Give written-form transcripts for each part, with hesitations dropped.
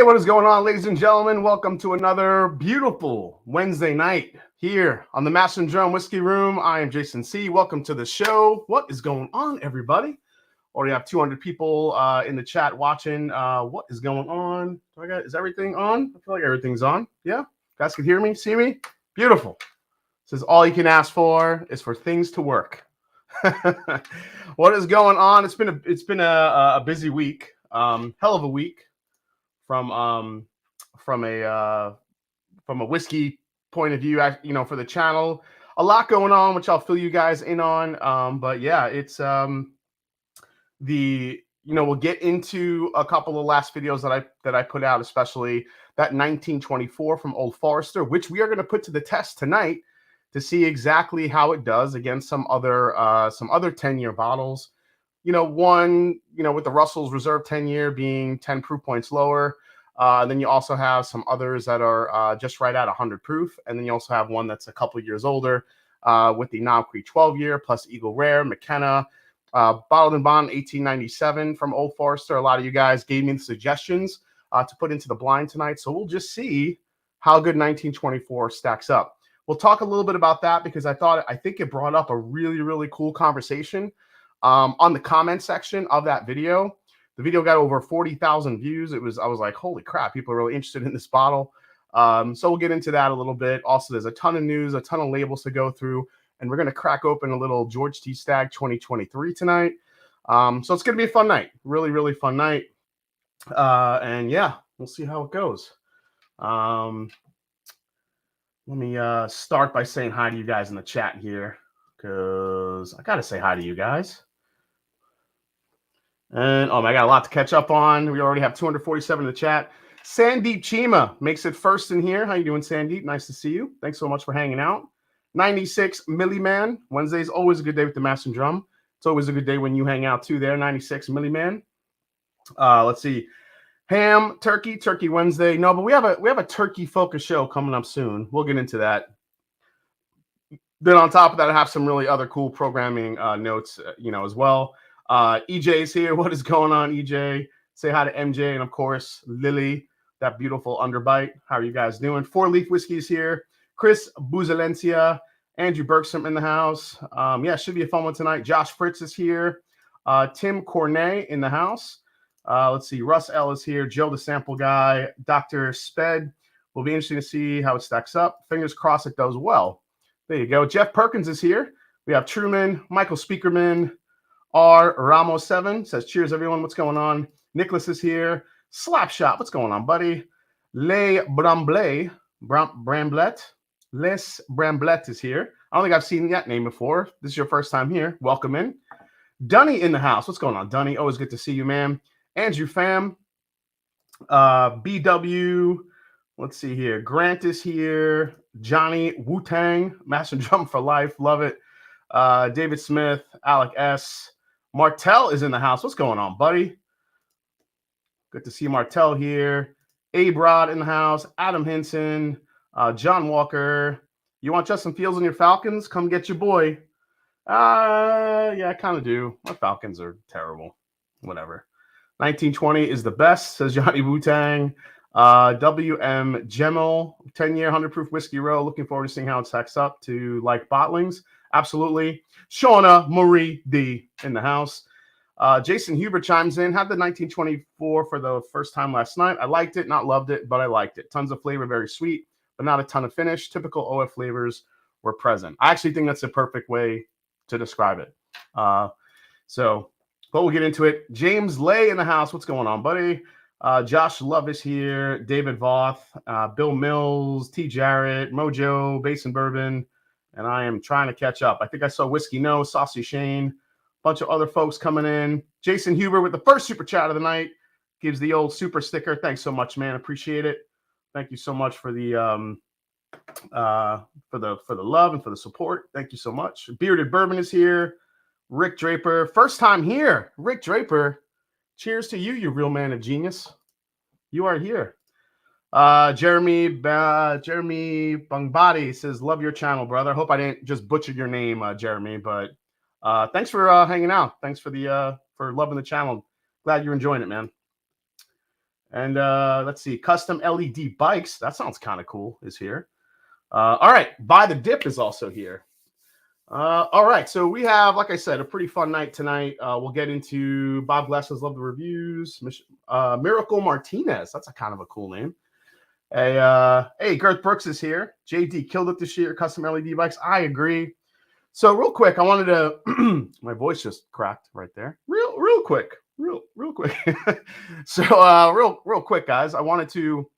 what is going on, ladies and gentlemen? Welcome to another beautiful Wednesday night here on the Master and Drum Whiskey Room. I am Jason C. Welcome to the show. What is going on, everybody? Already have 200 people in the chat watching. What is going on? Is everything on? I feel like everything's on. Yeah? You guys can hear me, see me? Beautiful. This is all you can ask for is for things to work. What is going on? It's been a busy week. Hell of a week. From a whiskey point of view, for the channel, a lot going on, which I'll fill you guys in on. But yeah, it's we'll get into a couple of last videos that I put out, especially that 1924 from Old Forester, which we are going to put to the test tonight to see exactly how it does against some other 10-year bottles. One, with the Russell's Reserve 10-year being 10 proof points lower. Then you also have some others that are just right at 100 proof. And then you also have one that's a couple years older with the Knob Creek 12-year plus Eagle Rare, McKenna, Bottled and Bond 1897 from Old Forester. A lot of you guys gave me the suggestions to put into the blind tonight. So we'll just see how good 1924 stacks up. We'll talk a little bit about that because I think it brought up a really, really cool conversation. On the comment section of that video. The video got over 40,000 views. I was like, holy crap, people are really interested in this bottle. So we'll get into that a little bit. Also, there's a ton of news, a ton of labels to go through, and we're going to crack open a little George T. Stagg 2023 tonight. So it's going to be a fun night, really, really fun night. And yeah, we'll see how it goes. Let me start by saying hi to you guys in the chat here, because I got to say hi to you guys. And I got a lot to catch up on. We already have 247 in the chat. Sandeep Chima makes it first in here. How you doing, Sandeep? Nice to see you. Thanks so much for hanging out. 96 Milliman. Wednesday is always a good day with the Master and Drum. It's always a good day when you hang out too there. 96 Milliman. Let's see. Ham, Turkey Wednesday. No, but we have a turkey focus show coming up soon. We'll get into that. Then on top of that, I have some really other cool programming notes, as well. EJ's here. What is going on, EJ? Say hi to MJ and, of course, Lily, that beautiful underbite. How are you guys doing? 4 Leaf Whiskies here. Chris Buzalencia, Andrew Bergstrom in the house. Yeah, should be a fun one tonight. Josh Fritz is here. Tim Cornet in the house. Let's see. Russ L is here. Joe, the sample guy. Dr. Sped. Will be interesting to see how it stacks up. Fingers crossed it does well. There you go. Jeff Perkins is here. We have Truman, Michael Speakerman, R. Ramos 7 says, cheers, everyone. What's going on? Nicholas is here. Slapshot. What's going on, buddy? Les Bramblett. Les Bramblett is here. I don't think I've seen that name before. This is your first time here. Welcome in. Dunny in the house. What's going on, Dunny? Always good to see you, man. Andrew Pham. BW. Let's see here. Grant is here. Johnny Wu-Tang. Master Drum for life. Love it. David Smith. Alec S. Martell is in the house. What's going on, buddy? Good to see Martell here. A-Brod in the house. Adam Hinson. John Walker. You want Justin Fields on your Falcons? Come get your boy. Yeah, I kind of do. My Falcons are terrible. Whatever. 1920 is the best, says Johnny Wu-Tang. WM Gemel, 10-year 100 proof whiskey row. Looking forward to seeing how it stacks up to like bottlings. Absolutely. Shauna Marie D in the house. Jason Huber chimes in. Had the 1924 for the first time last night. I liked it, not loved it, but I liked it. Tons of flavor, very sweet, but not a ton of finish. Typical OF flavors were present. I actually think that's the perfect way to describe it. But we'll get into it. James Lay in the house. What's going on, buddy? Josh Love is here. David Voth, Bill Mills, T. Jarrett, Mojo, Basin Bourbon. And I am trying to catch up. I think I saw Whiskey No, Saucy Shane, a bunch of other folks coming in. Jason Huber with the first super chat of the night gives the old super sticker. Thanks so much, man. Appreciate it. Thank you so much for the love and for the support. Thank you so much. Bearded Bourbon is here. Rick Draper, first time here. Rick Draper, cheers to you, you real man of genius. You are here. Jeremy Bungbody says, love your channel, brother. Hope I didn't just butcher your name, Jeremy, but thanks for hanging out. Thanks for loving the channel. Glad you're enjoying it, man. And let's see, custom LED bikes. That sounds kind of cool. Is here. All right, Buy the Dip is also here. All right, so we have, like I said, a pretty fun night tonight. We'll get into Bob Glass's Love the Reviews. Miracle Martinez. That's a kind of a cool name. Hey, Garth Brooks is here. JD killed it this year. Custom LED bikes. I agree. So real quick, I wanted to. My voice just cracked right there. Real quick. So real quick, guys. I wanted to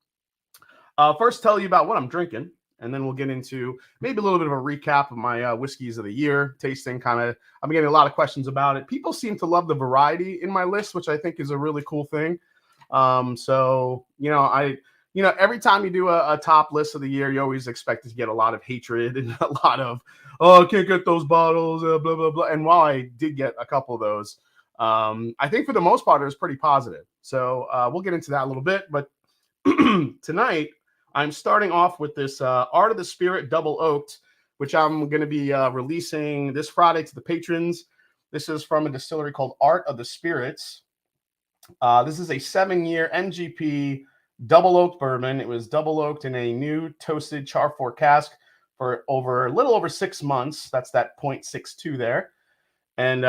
first tell you about what I'm drinking, and then we'll get into maybe a little bit of a recap of my whiskeys of the year tasting. I've been getting a lot of questions about it. People seem to love the variety in my list, which I think is a really cool thing. So every time you do a top list of the year, you always expect to get a lot of hatred and a lot of, oh, I can't get those bottles, blah, blah, blah. And while I did get a couple of those, I think for the most part, it was pretty positive. So we'll get into that a little bit. But tonight, I'm starting off with this Art of the Spirit Double Oaked, which I'm going to be releasing this Friday to the patrons. This is from a distillery called Art of the Spirits. This is a 7-year MGP double oaked bourbon. It was double oaked in a new toasted char 4 cask for a little over 6 months. That's that 0.62 there. And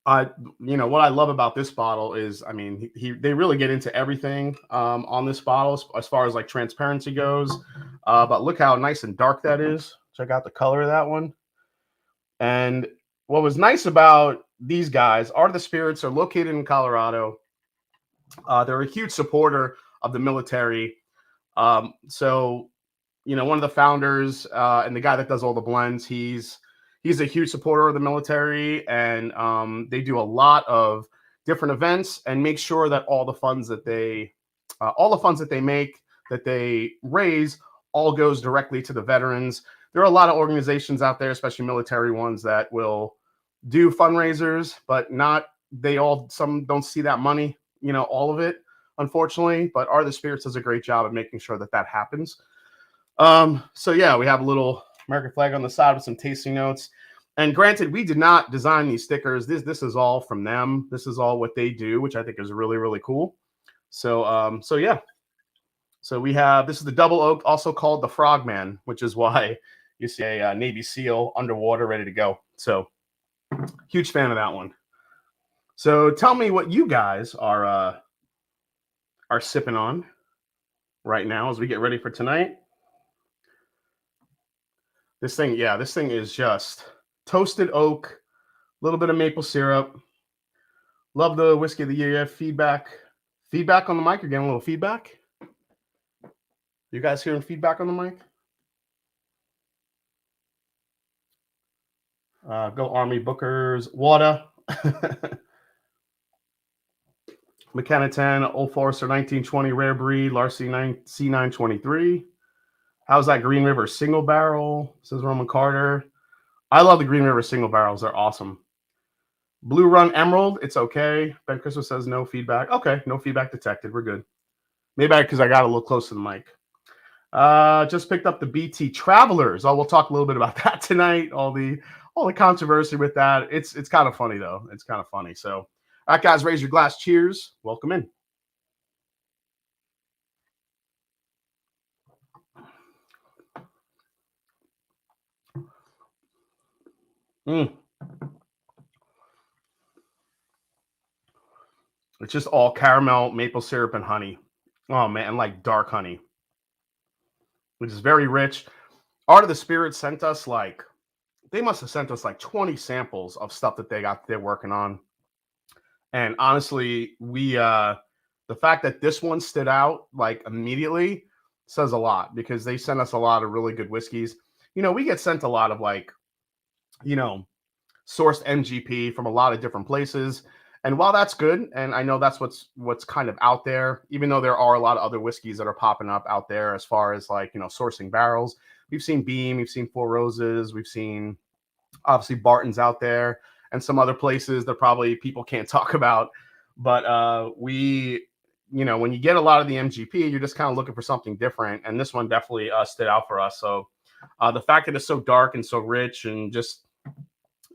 what I love about this bottle is, I mean, they really get into everything on this bottle as far as like transparency goes. But look how nice and dark that is. Check out the color of that one. And what was nice about these guys, Art of the Spirits, are located in Colorado. They're a huge supporter of the military. So, one of the founders and the guy that does all the blends, he's a huge supporter of the military, and they do a lot of different events and make sure that all the funds that they make, that they raise, all goes directly to the veterans. There are a lot of organizations out there, especially military ones, that will do fundraisers, but some don't see that money, all of it, unfortunately. But Art of the Spirits does a great job of making sure that happens. So yeah, we have a little American flag on the side with some tasting notes. And granted, we did not design these stickers. This is all from them. This is all what they do, which I think is really, really cool. So yeah. So we have, this is the double oak, also called the Frogman, which is why you see a Navy SEAL underwater ready to go. So huge fan of that one. So tell me what you guys are sipping on right now as we get ready for tonight. This thing is just toasted oak, a little bit of maple syrup. Love the whiskey of the year. Feedback on the mic. You're getting a little feedback. You guys hearing feedback on the mic? Go Army Bookers. Water. McKenna 10, Old Forester 1920 Rare Breed, Larcy C923. How's that Green River single barrel? Says Roman Carter. I love the Green River single barrels. They're awesome. Blue Run Emerald. It's okay. Ben Christmas says no feedback. Okay, no feedback detected. We're good. Maybe because I got a little close to the mic. Just picked up the BT Travelers. We'll talk a little bit about that tonight. All the controversy with that. It's kind of funny though. It's kind of funny. So, all right, guys, raise your glass. Cheers. Welcome in. It's just all caramel, maple syrup, and honey. Oh man, and like dark honey, which is very rich. Art of the Spirit sent us they must have sent us 20 samples of stuff that they're working on. And honestly, the fact that this one stood out immediately says a lot, because they sent us a lot of really good whiskeys. We get sent a lot of sourced MGP from a lot of different places. And while that's good, and I know that's what's kind of out there, even though there are a lot of other whiskeys that are popping up out there as far as sourcing barrels. We've seen Beam, we've seen Four Roses, we've seen obviously Barton's out there, and some other places that probably people can't talk about. But when you get a lot of the MGP, you're just kind of looking for something different. And this one definitely stood out for us. So the fact that it's so dark and so rich and it's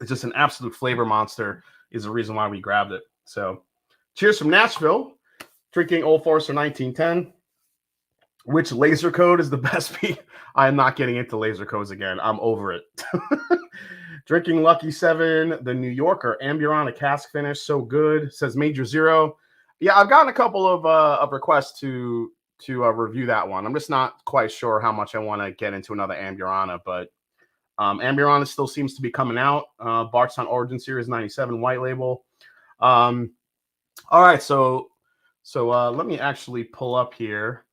just an absolute flavor monster is the reason why we grabbed it. So cheers from Nashville. Drinking Old Forester 1910. Which laser code is the best beer? I am not getting into laser codes again. I'm over it. Drinking Lucky 7, the New Yorker, Amburana cask finish, so good. Says Major Zero. Yeah, I've gotten a couple of requests to review that one. I'm just not quite sure how much I want to get into another Amburana, but Amburana still seems to be coming out. Bardstown Origin Series 97 white label. All right, so let me actually pull up here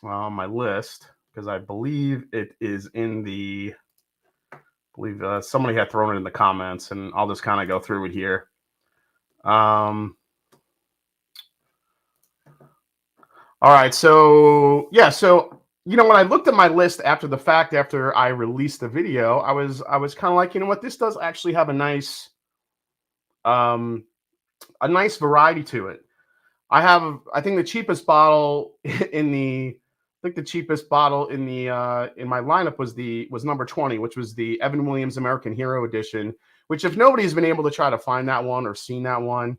my list, because I believe it is in the, somebody had thrown it in the comments, and I'll just kind of go through it here. All right, so yeah, so when I looked at my list after the fact, after I released the video, I was kind of like, you know what, this does actually have a nice variety to it. I think the cheapest bottle in the in my lineup was number 20, which was the Evan Williams American Hero Edition, which, if nobody's been able to try to find that one or seen that one,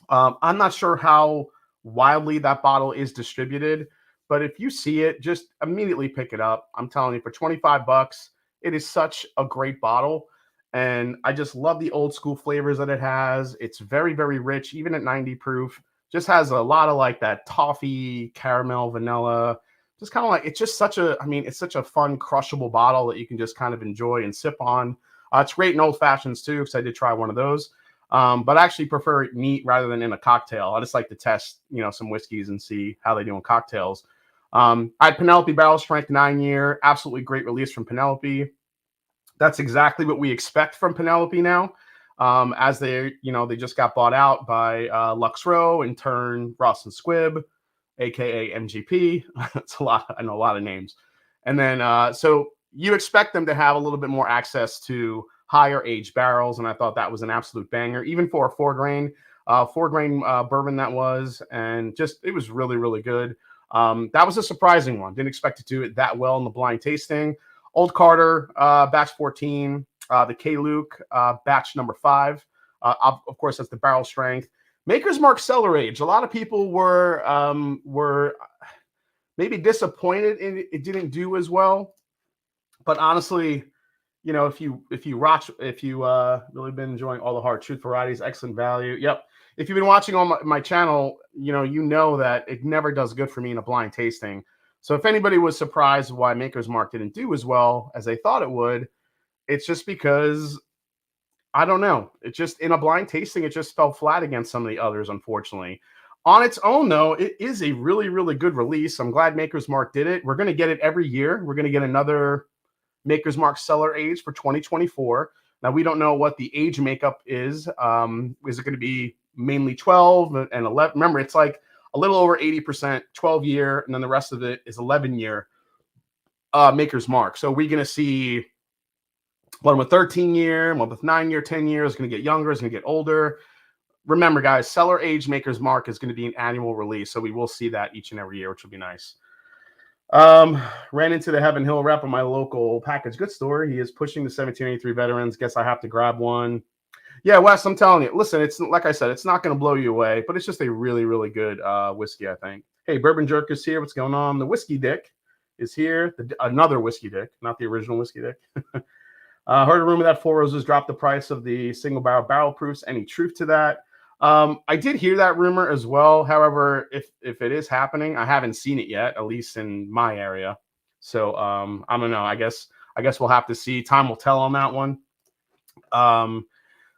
I'm not sure how widely that bottle is distributed, but if you see it, just immediately pick it up. I'm telling you, for $25, it is such a great bottle. And I just love the old school flavors that it has. It's very, very rich, even at 90 proof. Just has a lot of like that toffee, caramel, vanilla. Just kind of like, it's just it's such a fun, crushable bottle that you can just kind of enjoy and sip on. It's great in old fashions too, because I did try one of those. But I actually prefer it neat rather than in a cocktail. I just like to test, some whiskeys and see how they do in cocktails. I had Penelope Barrel Strength 9-year, absolutely great release from Penelope. That's exactly what we expect from Penelope now. As they just got bought out by Lux Row, in turn Ross and Squibb, aka MGP. It's a lot. I know a lot of names. And then so you expect them to have a little bit more access to higher aged barrels, and I thought that was an absolute banger, even for a 4-grain bourbon that was, and just it was really, really good. That was a surprising one. Didn't expect to do it that well in the blind tasting. Old Carter, batch 14, the K-Luke, batch number 5. Of course, that's the barrel strength. Maker's Mark Cellar Age. A lot of people were maybe disappointed it didn't do as well, but honestly, if you really been enjoying all the hard truth varieties, excellent value. Yep. If you've been watching on my channel, you know that it never does good for me in a blind tasting. So if anybody was surprised why Maker's Mark didn't do as well as they thought it would, it's just because, I don't know. It just, in a blind tasting, it just fell flat against some of the others, unfortunately. On its own, though, it is a really, really good release. I'm glad Maker's Mark did it. We're going to get it every year. We're going to get another Maker's Mark Cellar Age for 2024. Now, we don't know what the age makeup is. Is it going to be mainly 12 and 11? Remember, it's like a little over 80% 12-year, and then the rest of it is 11-year Maker's Mark. So we're going to see one with 13-year, one with 9-year, 10-year. Is going to get younger, is going to get older. Remember, guys, Cellar Age Maker's Mark is going to be an annual release, so we will see that each and every year, which will be nice. Ran into the Heaven Hill rep at my local packaged goods store. He is pushing the 1783 veterans. Guess I have to grab one. Yeah, Wes, I'm telling you. Listen, it's like I said, it's not going to blow you away, but it's just a really, really good whiskey, I think. Hey, Bourbon Jerk is here. What's going on? The Whiskey Dick is here. Another Whiskey Dick, not the original Whiskey Dick. Heard a rumor that Four Roses dropped the price of the single barrel proofs. Any truth to that? I did hear that rumor as well. However, if it is happening, I haven't seen it yet, at least in my area. So I don't know. I guess we'll have to see. Time will tell on that one.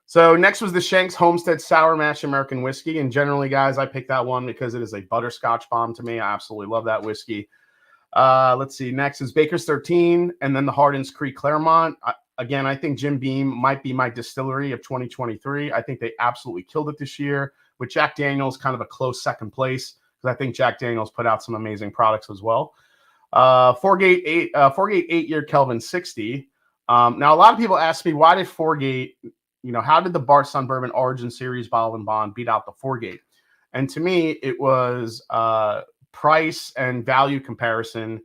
So next was the Shanks Homestead Sour Mash American Whiskey. And generally, guys, I picked that one because it is a butterscotch bomb to me. I absolutely love that whiskey. Let's see. Next is Baker's 13, and then the Hardin's Creek Claremont. Again, I think Jim Beam might be my distillery of 2023. I think they absolutely killed it this year, with Jack Daniel's kind of a close second place, because I think Jack Daniel's put out some amazing products as well. Forgate 8-year Kelvin 60. Now, a lot of people ask me, why did Forgate, how did the Bardstown Bourbon Origin Series Bottle and Bond beat out the Forgate? And to me, it was price and value comparison.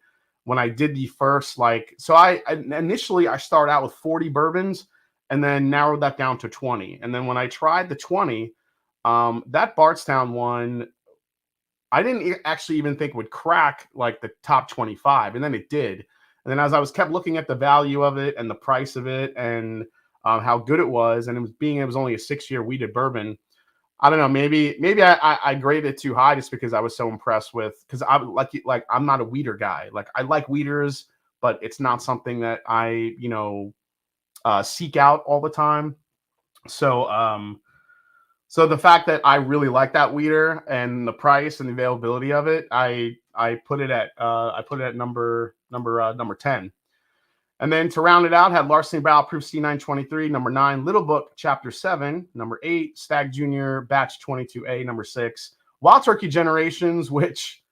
When I did the first, so I initially started out with 40 bourbons and then narrowed that down to 20. And then when I tried the 20, that Bardstown one I didn't actually even think would crack like the top 25, and then it did. And then as I was kept looking at the value of it and the price of it and how good it was, and it was only a 6-year wheated bourbon. I don't know. Maybe I graded it too high just because I was so impressed with, because I like I'm not a weeder guy. Like I like weeders, but it's not something that I seek out all the time. So so the fact that I really like that weeder and the price and the availability of it, I put it at number 10. And then to round it out, had Larceny Barrel Proof C923, number 9, Little Book, Chapter 7, number 8, Stagg Junior, Batch 22A, number 6, Wild Turkey Generations, which,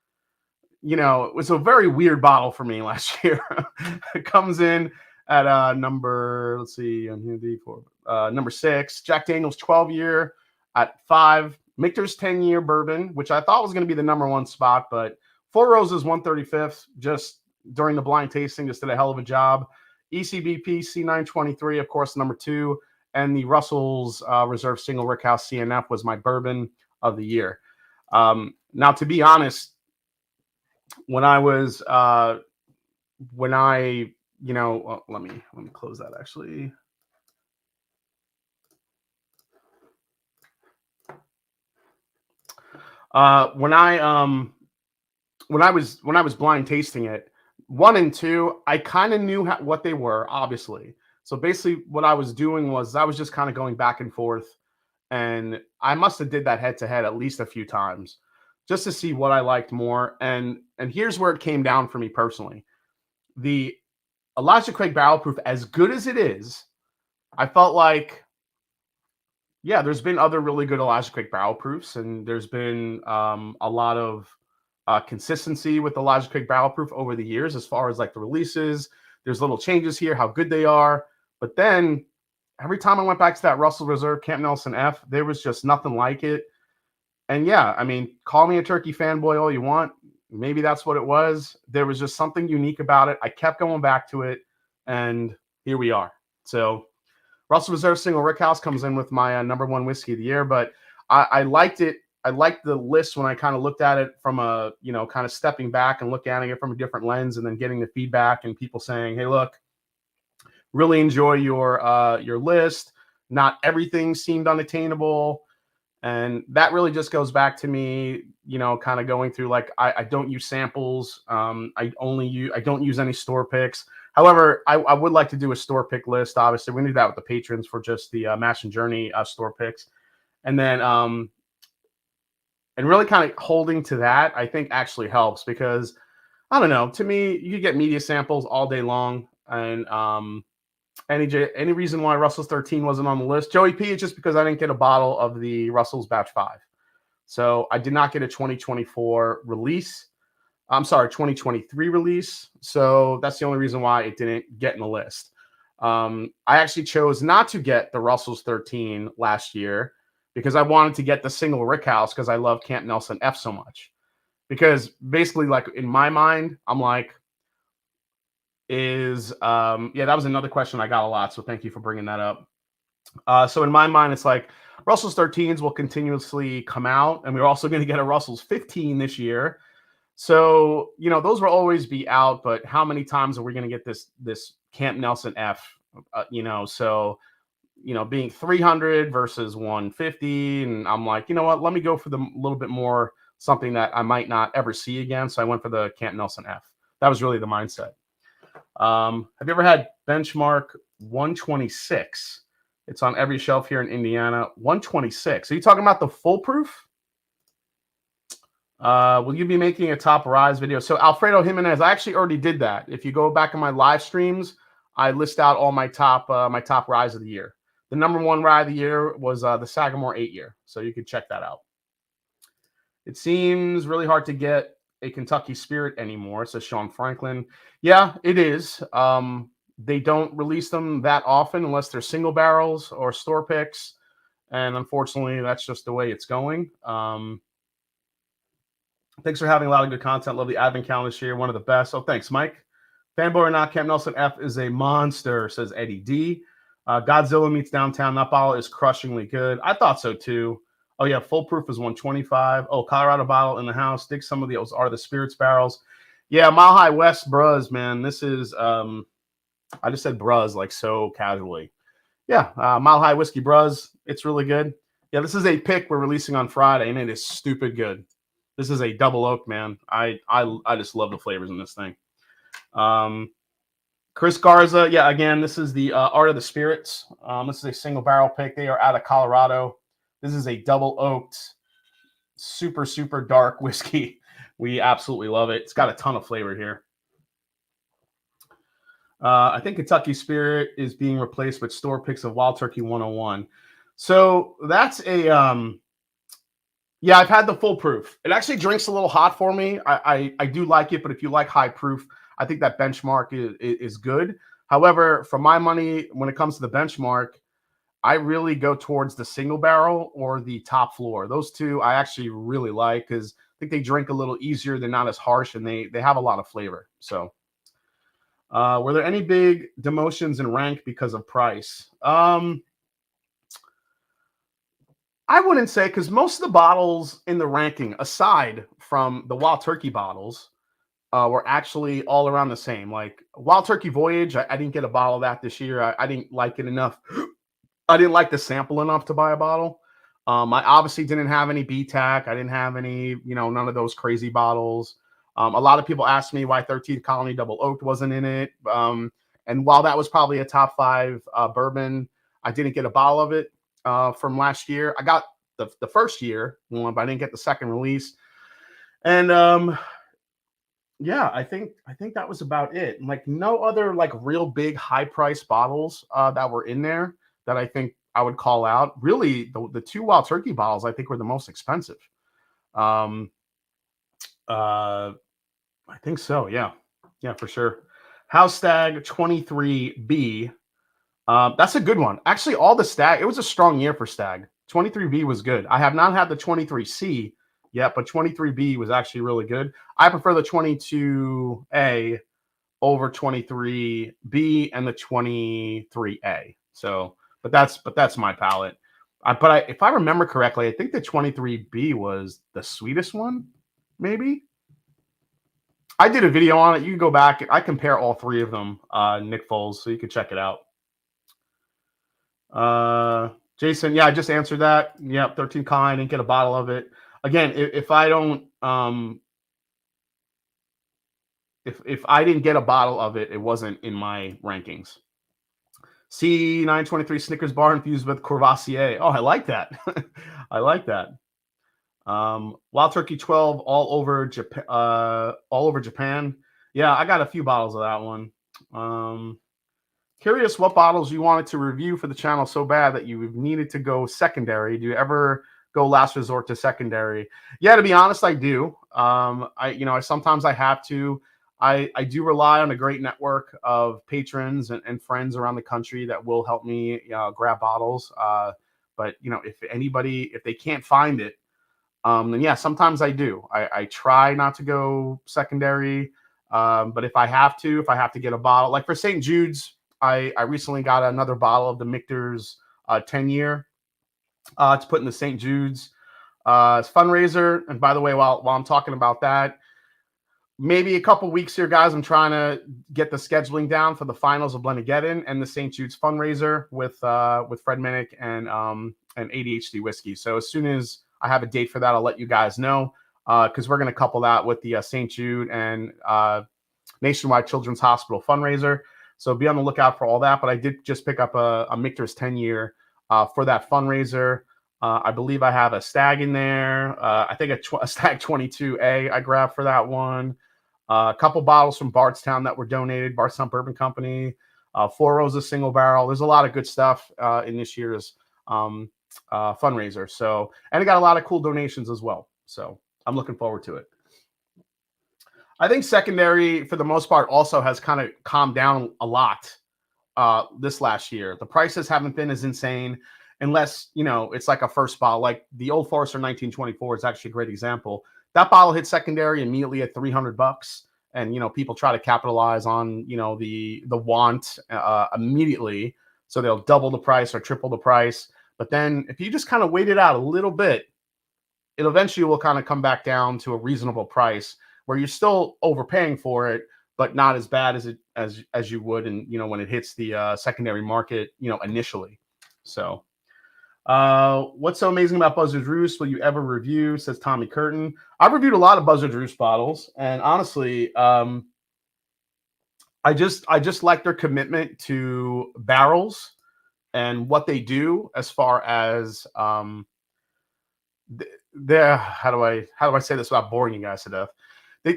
it was a very weird bottle for me last year. It comes in at number, let's see, number 6, Jack Daniel's 12-year at 5, Michter's 10-year bourbon, which I thought was going to be the number 1 spot, but Four Roses 135th, just during the blind tasting, just did a hell of a job. ECBP C923, of course, number 2, and the Russell's Reserve Single Rickhouse CNF was my bourbon of the year. Now, to be honest, when I was let me close that actually. When I was blind tasting it, 1 and 2, I kind of knew what they were, obviously. So basically what I was doing was I was just kind of going back and forth, and I must have did that head to head at least a few times just to see what I liked more. And here's where it came down for me personally. The Elijah Craig Barrel Proof, as good as it is, I felt like, yeah, there's been other really good Elijah Craig Barrel Proofs, and there's been a lot of consistency with Elijah Craig Barrel Proof over the years as far as like the releases. There's little changes here, how good they are. But then every time I went back to that Russell Reserve Camp Nelson F, there was just nothing like it. And yeah, I mean, call me a turkey fanboy all you want. Maybe that's what it was. There was just something unique about it. I kept going back to it, and here we are. So Russell Reserve Single Rickhouse comes in with my number 1 whiskey of the year, but I liked it. I liked the list when I kind of looked at it from kind of stepping back and looking at it from a different lens, and then getting the feedback and people saying, hey, look, really enjoy your list. Not everything seemed unattainable. And that really just goes back to me, kind of going through, like, I don't use samples. I don't use any store picks. However, I would like to do a store pick list. Obviously, we do that with the patrons for just the Mash and Journey store picks. And then, and really kind of holding to that, I think actually helps, because I don't know, to me, you could get media samples all day long. And any reason why Russell's 13 wasn't on the list, Joey P, it's just because I didn't get a bottle of the Russell's Batch 5. So I did not get a 2024 release. I'm sorry, 2023 release. So that's the only reason why it didn't get in the list. I actually chose not to get the Russell's 13 last year because I wanted to get the single Rickhouse because I love Camp Nelson F so much. Because basically, like, in my mind, I'm like, that was another question I got a lot. So thank you for bringing that up. So in my mind, it's like Russell's 13s will continuously come out, and we're also going to get a Russell's 15 this year. So, those will always be out, but how many times are we going to get this Camp Nelson F, so, being 300 versus 150. And I'm like, you know what, let me go for the little bit more, something that I might not ever see again. So I went for the Camp Nelson F. That was really the mindset. Have you ever had Benchmark 126? It's on every shelf here in Indiana. 126. Are you talking about the full proof? Will you be making a top rise video? So Alfredo Jimenez, I actually already did that. If you go back in my live streams, I list out all my top rise of the year. The number 1 rye of the year was the Sagamore 8-year. So you can check that out. It seems really hard to get a Kentucky Spirit anymore, says Sean Franklin. Yeah, it is. They don't release them that often unless they're single barrels or store picks. And unfortunately, that's just the way it's going. Thanks for having a lot of good content. Love the advent calendar this year. One of the best. Oh, thanks, Mike. Fanboy or not, Camp Nelson F is a monster, says Eddie D. Godzilla meets Downtown. That bottle is crushingly good. I thought so too. Oh yeah, full proof is 125. Oh, Colorado bottle in the house. Dig some of those are the spirits barrels. Yeah, Mile High West Bruz, man. This is I just said Bruz like so casually. Yeah, Mile High Whiskey Bruz. It's really good. Yeah, this is a pick we're releasing on Friday, and it is stupid good. This is a double oak, man. I just love the flavors in this thing. Chris Garza, yeah, again, this is the Art of the Spirits. This is a single barrel pick. They are out of Colorado. This is a double oaked, super, super dark whiskey. We absolutely love it. It's got a ton of flavor here. I think Kentucky Spirit is being replaced with store picks of Wild Turkey 101. So that's a yeah, I've had the full proof. It actually drinks a little hot for me. I do like it, but if you like high proof, I think that benchmark is good. However, for my money, when it comes to the benchmark, I really go towards the single barrel or the top floor. Those two I actually really like because I think they drink a little easier. They're not as harsh, and they have a lot of flavor. So, were there any big demotions in rank because of price? I wouldn't say, because most of the bottles in the ranking, aside from the Wild Turkey bottles, were actually all around the same. Like Wild Turkey Voyage, I didn't get a bottle of that this year. I didn't like it enough. I didn't like the sample enough to buy a bottle. I obviously didn't have any BTAC. I didn't have any, none of those crazy bottles. A lot of people asked me why 13th Colony Double Oaked wasn't in it. And while that was probably a top 5 bourbon, I didn't get a bottle of it from last year. I got the first year one, but I didn't get the second release. And yeah, I think that was about it. Like no other like real big high price bottles that were in there that I think I would call out. Really, the 2 Wild Turkey bottles I think were the most expensive. I think so. Yeah, for sure. House Stagg 23B. That's a good one. Actually, all the Stagg. It was a strong year for Stagg. 23B was good. I have not had the 23C yet, but 23B was actually really good. I prefer the 22A over 23B and the 23A. So, but that's my palate. If I remember correctly, I think the 23B was the sweetest one, maybe. I did a video on it. You can go back. I compare all 3 of them, Nick Foles, so you can check it out. Jason, yeah, I just answered that. Yep, 13 Colony, didn't get a bottle of it. Again, if I don't, if I didn't get a bottle of it, it wasn't in my rankings. C923 Snickers bar infused with Courvoisier. Oh, I like that. I like that. Wild Turkey 12 all over Japan. Yeah, I got a few bottles of that one. Curious what bottles you wanted to review for the channel so bad that you needed to go secondary. Do you ever go last resort to secondary? Yeah, to be honest, I do. Sometimes I have to. I do rely on a great network of patrons and friends around the country that will help me grab bottles. But if they can't find it, then yeah, sometimes I do. I try not to go secondary. But if I have to get a bottle, like for St. Jude's, I recently got another bottle of the Michter's 10-year to put in the St. Jude's fundraiser. And by the way, while I'm talking about that, maybe a couple weeks here, guys, I'm trying to get the scheduling down for the finals of Blenheim and the St. Jude's fundraiser with Fred Minnick and ADHD Whiskey. So as soon as I have a date for that, I'll let you guys know, because we're going to couple that with the St. Jude and Nationwide Children's Hospital fundraiser. So be on the lookout for all that. But I did just pick up a Michter's 10-year for that fundraiser. I believe I have a Stagg in there. I think a Stagg 22A I grabbed for that one. A couple bottles from Bardstown that were donated, Bardstown Bourbon Company. 4 rows of single barrel. There's a lot of good stuff in this year's fundraiser. So, and it got a lot of cool donations as well. So I'm looking forward to it. I think secondary, for the most part, also has kind of calmed down a lot this last year. The prices haven't been as insane, unless, it's like a first bottle. Like the Old Forester 1924 is actually a great example. That bottle hit secondary immediately at $300. And, people try to capitalize on, the want immediately. So they'll double the price or triple the price. But then if you just kind of wait it out a little bit, it eventually will kind of come back down to a reasonable price where you're still overpaying for it, but not as bad as as you would, and when it hits the secondary market, initially. So, what's so amazing about Buzzard Roost? Will you ever review? Says Tommy Curtin. I've reviewed a lot of Buzzard Roost bottles, and honestly, I just like their commitment to barrels and what they do as far as how do I say this without boring you guys to death?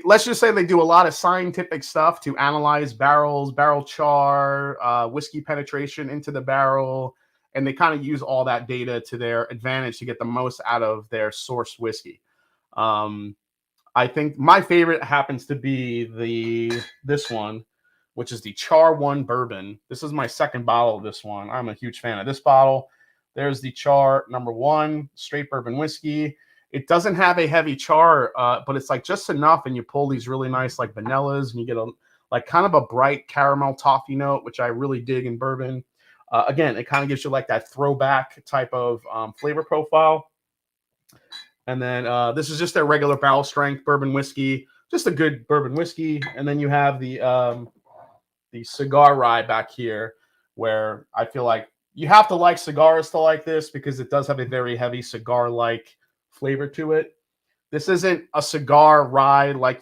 Let's just say they do a lot of scientific stuff to analyze barrels, barrel char, whiskey penetration into the barrel, and they kind of use all that data to their advantage to get the most out of their sourced whiskey. I think my favorite happens to be this one, which is the Char 1 bourbon. This is my second bottle of this one. I'm a huge fan of this bottle. There's the Char number 1 straight bourbon whiskey. It doesn't have a heavy char, but it's like just enough, and you pull these really nice like vanillas, and you get a like kind of a bright caramel toffee note, which I really dig in bourbon. Again, it kind of gives you like that throwback type of flavor profile. And then this is just their regular barrel strength bourbon whiskey, just a good bourbon whiskey. And then you have the cigar rye back here, where I feel like you have to like cigars to like this, because it does have a very heavy cigar-like flavor to it. This isn't a cigar rye like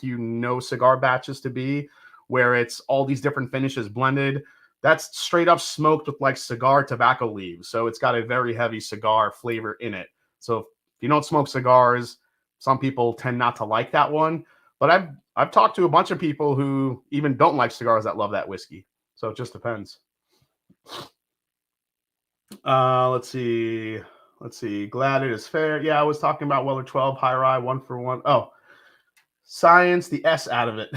cigar batches to be, where it's all these different finishes blended. That's straight up smoked with like cigar tobacco leaves. So it's got a very heavy cigar flavor in it. So if you don't smoke cigars, some people tend not to like that one. But I've talked to a bunch of people who even don't like cigars that love that whiskey. So it just depends. Let's see. Glad it is fair. Yeah, I was talking about Weller 12 high rye 1 for 1. Oh, science, the S out of it.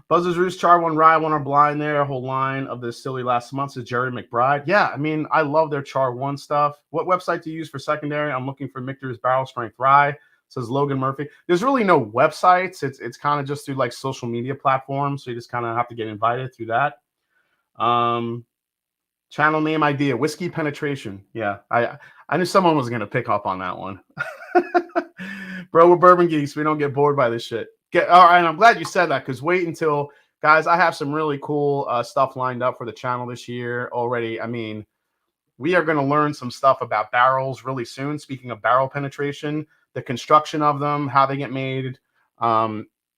Buzzard's Roost, Char 1 rye 1 are blind there. A whole line of the distillery last month, says Jerry McBride. Yeah, I mean, I love their Char 1 stuff. What website do you use for secondary? I'm looking for Michter's Barrel Strength Rye, says Logan Murphy. There's really no websites. It's kind of just through like social media platforms. So you just kind of have to get invited through that. Channel name idea, whiskey penetration. Yeah, I knew someone was going to pick up on that one. Bro, we're bourbon geeks. We don't get bored by this shit. All right, I'm glad you said that, because wait until, guys, I have some really cool stuff lined up for the channel this year already. I mean, we are going to learn some stuff about barrels really soon. Speaking of barrel penetration, the construction of them, how they get made,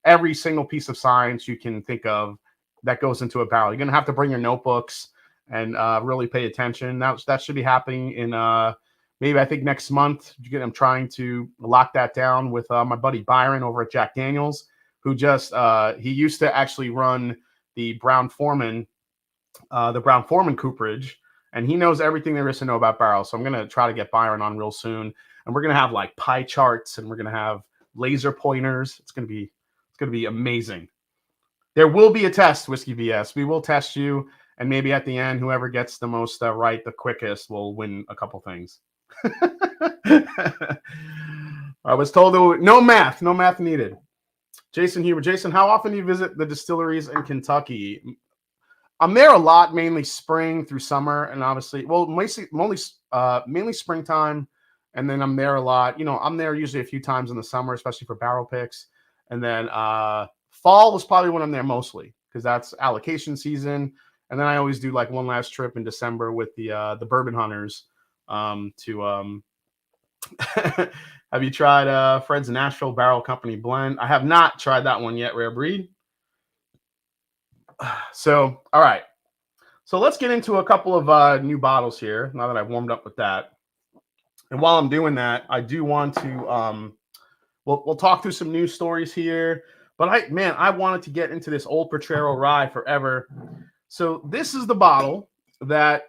every single piece of science you can think of that goes into a barrel. You're going to have to bring your notebooks and really pay attention. That should be happening in maybe, I think, next month. I'm trying to lock that down with my buddy Byron over at Jack Daniels, who just he used to actually run the Brown Forman cooperage, and he knows everything there is to know about barrels. So I'm gonna try to get Byron on real soon, and we're gonna have like pie charts, and we're gonna have laser pointers. It's gonna be amazing. There will be a test, Whiskey BS. We will test you. And maybe at the end, whoever gets the most right, the quickest, will win a couple things. I was told no math needed. Jason Huber. Jason, how often do you visit the distilleries in Kentucky? I'm there a lot, mainly spring through summer, and obviously, well, mainly springtime, and then I'm there a lot. I'm there usually a few times in the summer, especially for barrel picks, and then fall is probably when I'm there mostly, because that's allocation season. And then I always do like one last trip in December with the bourbon hunters to have you tried Fred's Nashville Barrel Company blend? I have not tried that one yet, Rare Breed. So, all right. So let's get into a couple of new bottles here, now that I've warmed up with that. And while I'm doing that, I do want to we'll talk through some news stories here. But I wanted to get into this Old Potrero rye forever. So this is the bottle that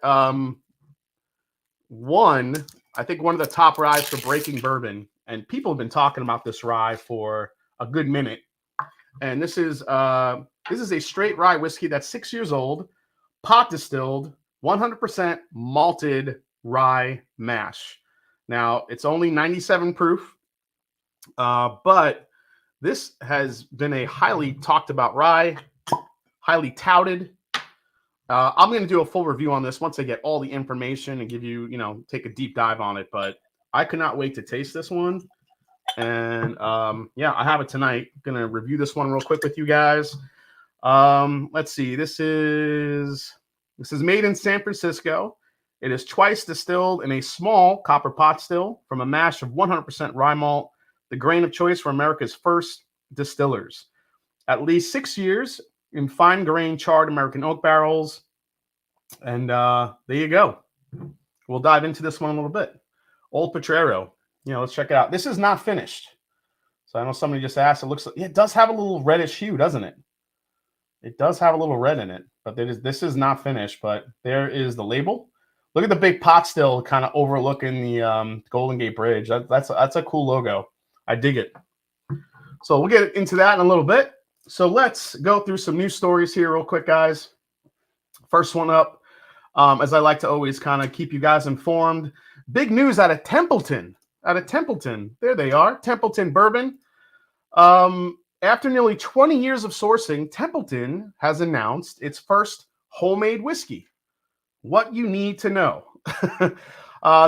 won, I think, one of the top ryes for Breaking Bourbon, and people have been talking about this rye for a good minute. And this is a straight rye whiskey that's 6 years old, pot distilled, 100% malted rye mash. Now it's only 97 proof, but this has been a highly talked about rye, highly touted. I'm going to do a full review on this once I get all the information and give you, take a deep dive on it. But I could not wait to taste this one. And yeah, I have it tonight. I'm going to review this one real quick with you guys. Let's see. This is made in San Francisco. It is twice distilled in a small copper pot still from a mash of 100% rye malt, the grain of choice for America's first distillers. At least 6 years in fine grain charred American oak barrels. And there you go. We'll dive into this one a little bit. Old Potrero. Let's check it out. This is not finished. So I know somebody just asked. It looks like it does have a little reddish hue, doesn't it? It does have a little red in it, but this is not finished. But there is the label. Look at the big pot still kind of overlooking the Golden Gate Bridge. That's a cool logo. I dig it. So we'll get into that in a little bit. So let's go through some news stories here real quick, guys. First one up, as I like to always kind of keep you guys informed. Big news out of Templeton. There they are. Templeton Bourbon. After nearly 20 years of sourcing, Templeton has announced its first homemade whiskey. What you need to know.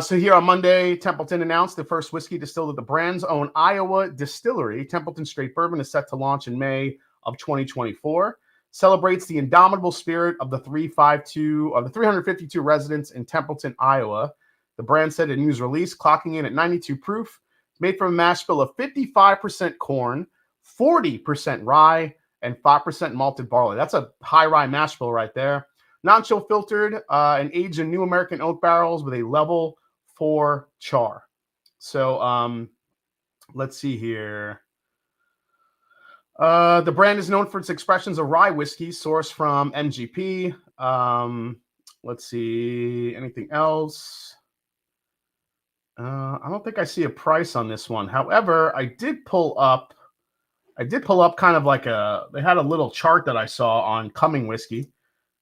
So here on Monday, Templeton announced the first whiskey distilled at the brand's own Iowa distillery. Templeton Straight Bourbon is set to launch in May of 2024. Celebrates the indomitable spirit of the 352 residents in Templeton, Iowa. The brand said in a news release, clocking in at 92 proof. It's made from a mash bill of 55% corn, 40% rye, and 5% malted barley. That's a high rye mash bill right there. Non-chill filtered and aged in new American oak barrels with a level 4 char. So let's see here. The brand is known for its expressions of rye whiskey sourced from MGP. Let's see. Anything else? I don't think I see a price on this one. However, I did pull up kind of like they had a little chart that I saw on Cumming Whiskey.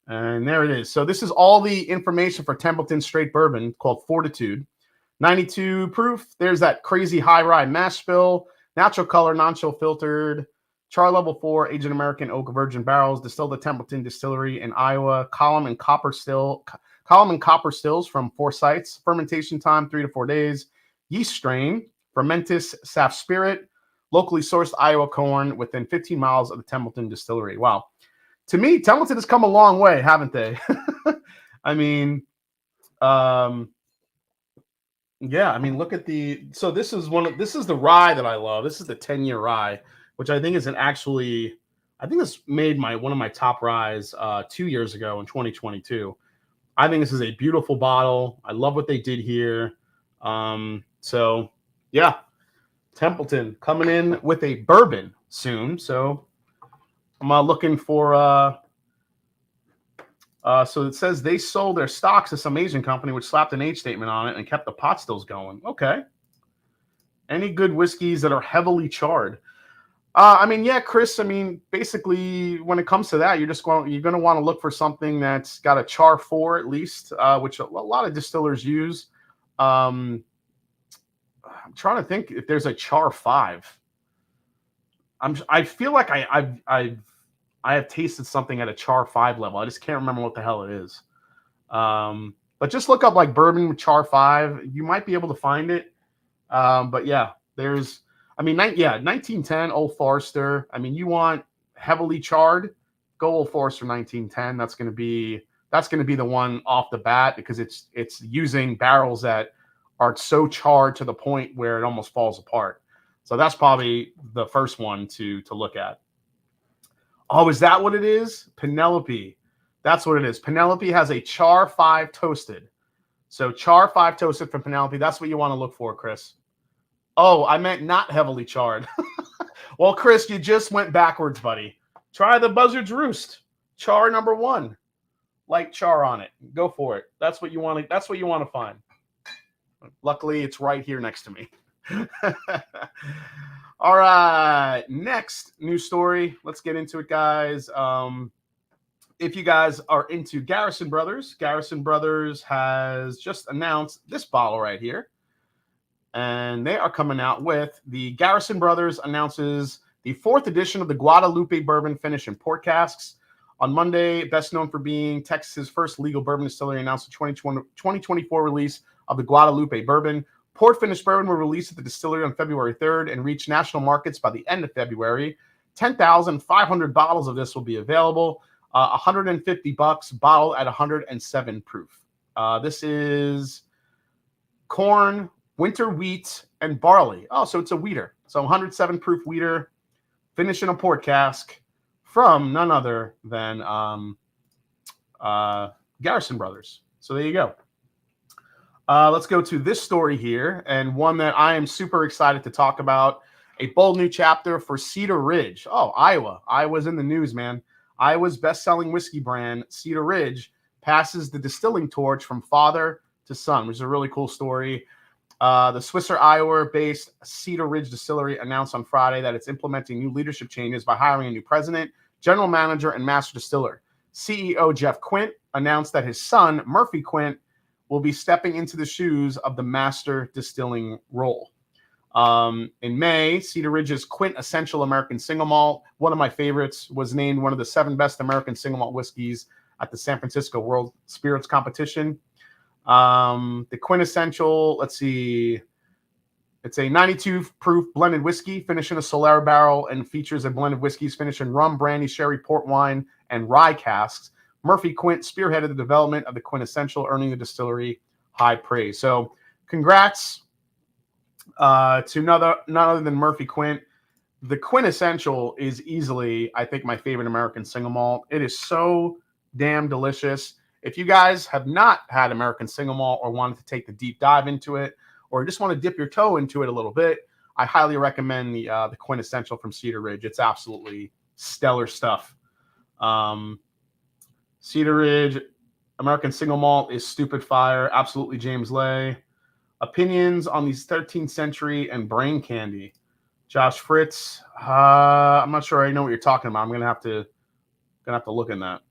And there it is. So this is all the information for Templeton Straight Bourbon called Fortitude. 92 proof. There's that crazy high rye mash bill. Natural color, non-chill filtered. Char level 4, aged American oak virgin barrels. Distilled at Templeton Distillery in Iowa. Column and copper stills from 4 sites. Fermentation time 3 to 4 days. Yeast strain, Fermentis Saf Spirit. Locally sourced Iowa corn within 15 miles of the Templeton Distillery. Wow. To me, Templeton has come a long way, haven't they? I mean, yeah. I mean, look at so this is the rye that I love. This is the 10-year rye, which I think is I think this made one of my top ryes 2 years ago in 2022. I think this is a beautiful bottle. I love what they did here. So yeah, Templeton coming in with a bourbon soon. So I'm looking for, so it says they sold their stocks to some Asian company, which slapped an age statement on it and kept the pot stills going. Okay. Any good whiskeys that are heavily charred? I mean, yeah, Chris, I mean, basically when it comes to that, you're going to want to look for something that's got a char 4 at least, which a lot of distillers use. I'm trying to think if there's a char 5. I feel like I have tasted something at a char 5 level. I just can't remember what the hell it is. But just look up like bourbon with char 5. You might be able to find it. But yeah, 1910 Old Forester. I mean, you want heavily charred, go Old Forester 1910. That's going to be the one off the bat because it's using barrels that are so charred to the point where it almost falls apart. So that's probably the first one to look at. Oh, is that what it is? Penelope. That's what it is. Penelope has a char 5 toasted. So char 5 toasted from Penelope. That's what you want to look for, Chris. Oh, I meant not heavily charred. Well, Chris, you just went backwards, buddy. Try the Buzzard's Roost. Char number 1. Light char on it. Go for it. That's what you want to find. Luckily, it's right here next to me. All right, next news story. Let's get into it, guys. If you guys are into Garrison Brothers has just announced this bottle right here. And they are coming out with the Garrison Brothers announces the 4th edition of the Guadalupe Bourbon finished in port casks. On Monday, best known for being Texas's first legal bourbon distillery, announced the 2024 release of the Guadalupe bourbon. Port finished bourbon were released at the distillery on February 3rd and reached national markets by the end of February. 10,500 bottles of this will be available. $150, bottled at 107 proof. This is corn, winter wheat, and barley. Oh, so it's a wheater. So 107 proof wheater, finished in a port cask from none other than Garrison Brothers. So there you go. Let's go to this story here, and one that I am super excited to talk about. A bold new chapter for Cedar Ridge. Oh, Iowa. Iowa's in the news, man. Iowa's best-selling whiskey brand, Cedar Ridge, passes the distilling torch from father to son, which is a really cool story. The Swisher, Iowa-based Cedar Ridge Distillery announced on Friday that it's implementing new leadership changes by hiring a new president, general manager, and master distiller. CEO Jeff Quint announced that his son, Murphy Quint, will be stepping into the shoes of the master distilling role. In May, Cedar Ridge's quintessential American single malt, one of my favorites, was named one of the 7 best American single malt whiskeys at the San Francisco World Spirits Competition. The quintessential, let's see, it's a 92 proof blended whiskey finished in a Solera barrel and features a blend of whiskeys finished in rum, brandy, sherry, port wine, and rye casks. Murphy Quint spearheaded the development of the quintessential, earning the distillery high praise. So congrats to none other than Murphy Quint. The quintessential is easily, I think, my favorite American single malt. It is so damn delicious. If you guys have not had American single malt or wanted to take the deep dive into it, or just want to dip your toe into it a little bit, I highly recommend the quintessential from Cedar Ridge. It's absolutely stellar stuff. Cedar Ridge American single malt is stupid fire. Absolutely James Lay. Opinions on these 13th century and brain candy. Josh Fritz. I'm not sure I know what you're talking about. I'm gonna have to look in that.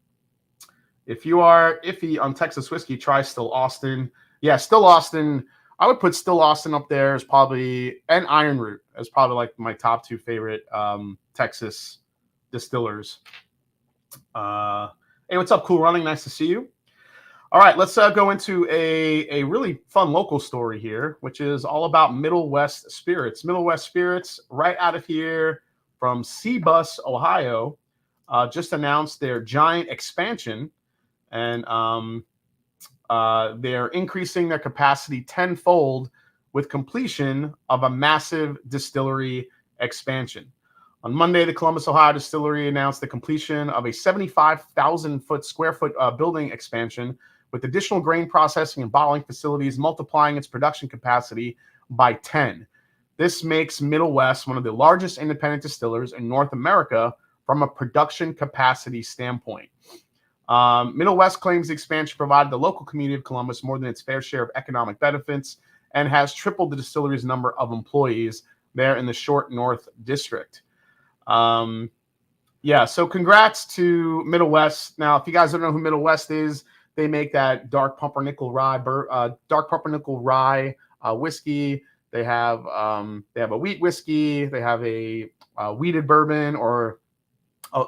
If you are iffy on Texas whiskey, try Still Austin. Yeah, Still Austin. I would put Still Austin up there as probably, and Iron Root as probably like my top 2 favorite Texas distillers. Hey, what's up, Cool Running? Nice to see you. All right, let's go into a really fun local story here, which is all about Middle West Spirits. Middle West Spirits, right out of here from Cbus, Ohio, just announced their giant expansion, and they're increasing their capacity tenfold with completion of a massive distillery expansion. On Monday, the Columbus, Ohio distillery announced the completion of a 75,000 square foot building expansion with additional grain processing and bottling facilities, multiplying its production capacity by 10. This makes Middle West one of the largest independent distillers in North America from a production capacity standpoint. Middle West claims the expansion provided the local community of Columbus more than its fair share of economic benefits and has tripled the distillery's number of employees there in the Short North District. Yeah, so congrats to Middle West. Now, if you guys don't know who Middle West is, they make that dark pumpernickel rye, whiskey. They have a wheat whiskey. They have a wheated bourbon, or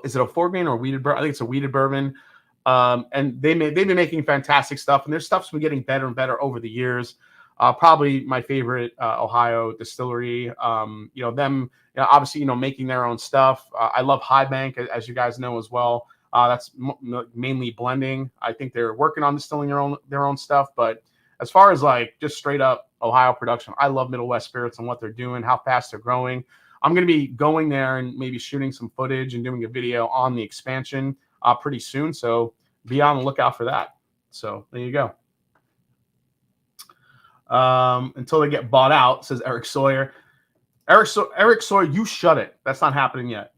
is it a four grain or wheated bourbon? I think it's a wheated bourbon. And they've been making fantastic stuff, and their stuff's been getting better and better over the years. Probably my favorite Ohio distillery. Obviously, making their own stuff. I love High Bank, as you guys know as well. That's mainly blending. I think they're working on distilling their own stuff. But as far as like just straight up Ohio production, I love Middle West Spirits and what they're doing, how fast they're growing. I'm going to be going there and maybe shooting some footage and doing a video on the expansion pretty soon. So be on the lookout for that. So there you go. Until they get bought out, says Eric Sawyer. Eric Sawyer, you shut it. That's not happening yet.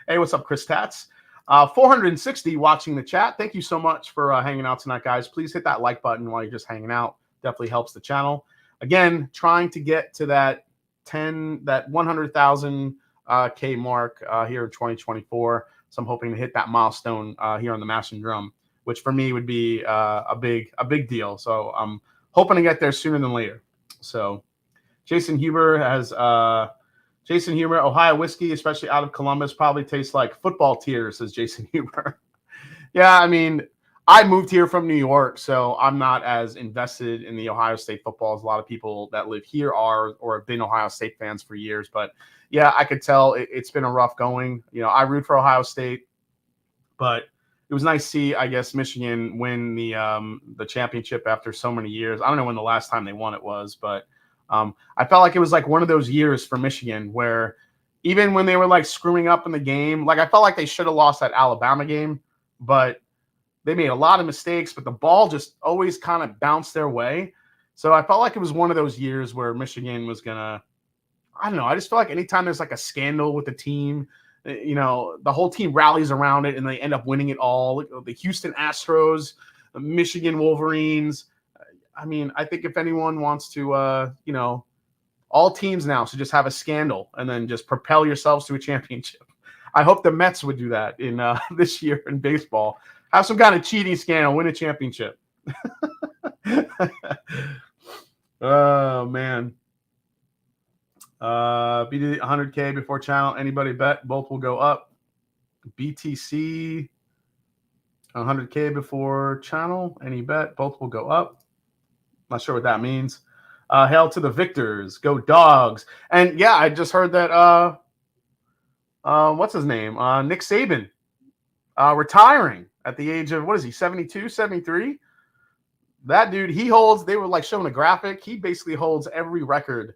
Hey, what's up, Chris Tats? 460 watching the chat. Thank you so much for hanging out tonight, guys. Please hit that like button while you're just hanging out. Definitely helps the channel. Again, trying to get to that 100,000 K mark here in 2024. So I'm hoping to hit that milestone here on the Mash and Drum, which for me would be a big deal. So I'm hoping to get there sooner than later. So Jason Huber has Jason Huber, Ohio whiskey, especially out of Columbus, probably tastes like football tears, says Jason Huber. Yeah, I mean, I moved here from New York, so I'm not as invested in the Ohio State football as a lot of people that live here are or have been Ohio State fans for years. But yeah, I could tell it's been a rough going. You know, I root for Ohio State, but it was nice to see, I guess, Michigan win the championship after so many years. I don't know when the last time they won it was, but I felt like it was like one of those years for Michigan where even when they were like screwing up in the game, like I felt like they should have lost that Alabama game, but they made a lot of mistakes, but the ball just always kind of bounced their way. So I felt like it was one of those years where Michigan was going to, I don't know. I just feel like anytime there's like a scandal with the team, you know, the whole team rallies around it and they end up winning it all. The Houston Astros, the Michigan Wolverines. I mean, I think if anyone wants to, you know, all teams now should just have a scandal and then just propel yourselves to a championship. I hope the Mets would do that in this year in baseball. Have some kind of cheating scandal, win a championship. Oh, man. BD 100K before channel. Anybody bet? Both will go up. BTC 100K before channel. Any bet? Both will go up. Not sure what that means. Hail to the victors. Go Dogs. And yeah, I just heard that what's his name? Nick Saban retiring at the age of, what is he, 72, 73? That dude, he holds, they were like showing a graphic. He basically holds every record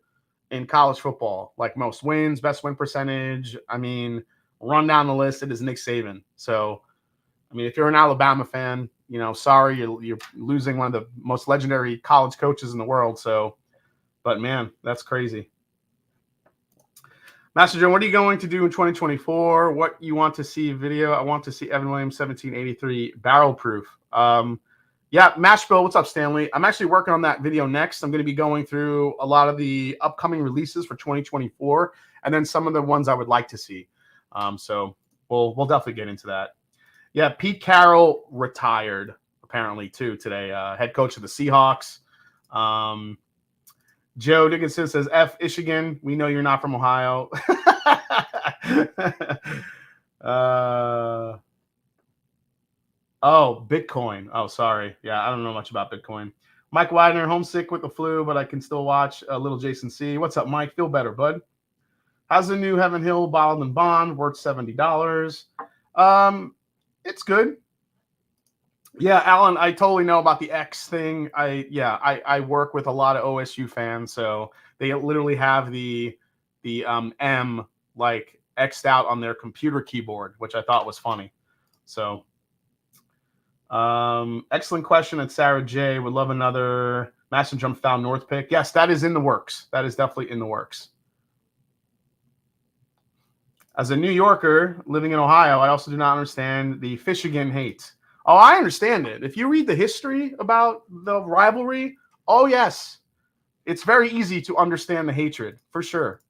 in college football, like most wins, best win percentage. I mean, run down the list. It is Nick Saban. So, I mean, if you're an Alabama fan, you know, sorry, you're losing one of the most legendary college coaches in the world. So, but man, that's crazy. Master Joe, what are you going to do in 2024? What you want to see video? I want to see Evan Williams 1783 barrel proof. Yeah, Mashbill, what's up, Stanley? I'm actually working on that video next. I'm going to be going through a lot of the upcoming releases for 2024, and then some of the ones I would like to see. So we'll definitely get into that. Yeah, Pete Carroll retired apparently too today. Head coach of the Seahawks. Joe Dickinson says, F Michigan. We know you're not from Ohio. Oh, Bitcoin. Oh, sorry. Yeah, I don't know much about Bitcoin. Mike Widener, homesick with the flu, but I can still watch Little Jason C. What's up, Mike? Feel better, bud. How's the new Heaven Hill bottled and bond worth $70? It's good. Yeah, Alan, I totally know about the X thing. I work with a lot of OSU fans, so they literally have the M like X'd out on their computer keyboard, which I thought was funny. So excellent question at Sarah J. Would love another Master Drum Found North pick. Yes, that is in the works. That is definitely in the works. As a New Yorker living in Ohio, I also do not understand the Michigan hate. Oh, I understand it. If you read the history about the rivalry, oh yes, it's very easy to understand the hatred, for sure.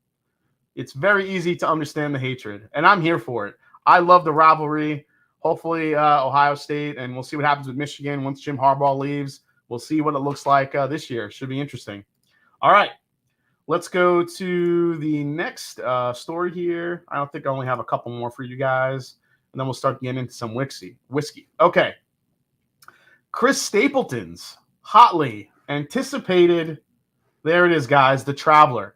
It's very easy to understand the hatred, and I'm here for it. I love the rivalry. Hopefully, Ohio State, and we'll see what happens with Michigan once Jim Harbaugh leaves. We'll see what it looks like this year. Should be interesting. All right, let's go to the next story here. I don't think I only have a couple more for you guys, and then we'll start getting into some whiskey. Okay. Chris Stapleton's hotly anticipated, there it is, guys, the Traveler.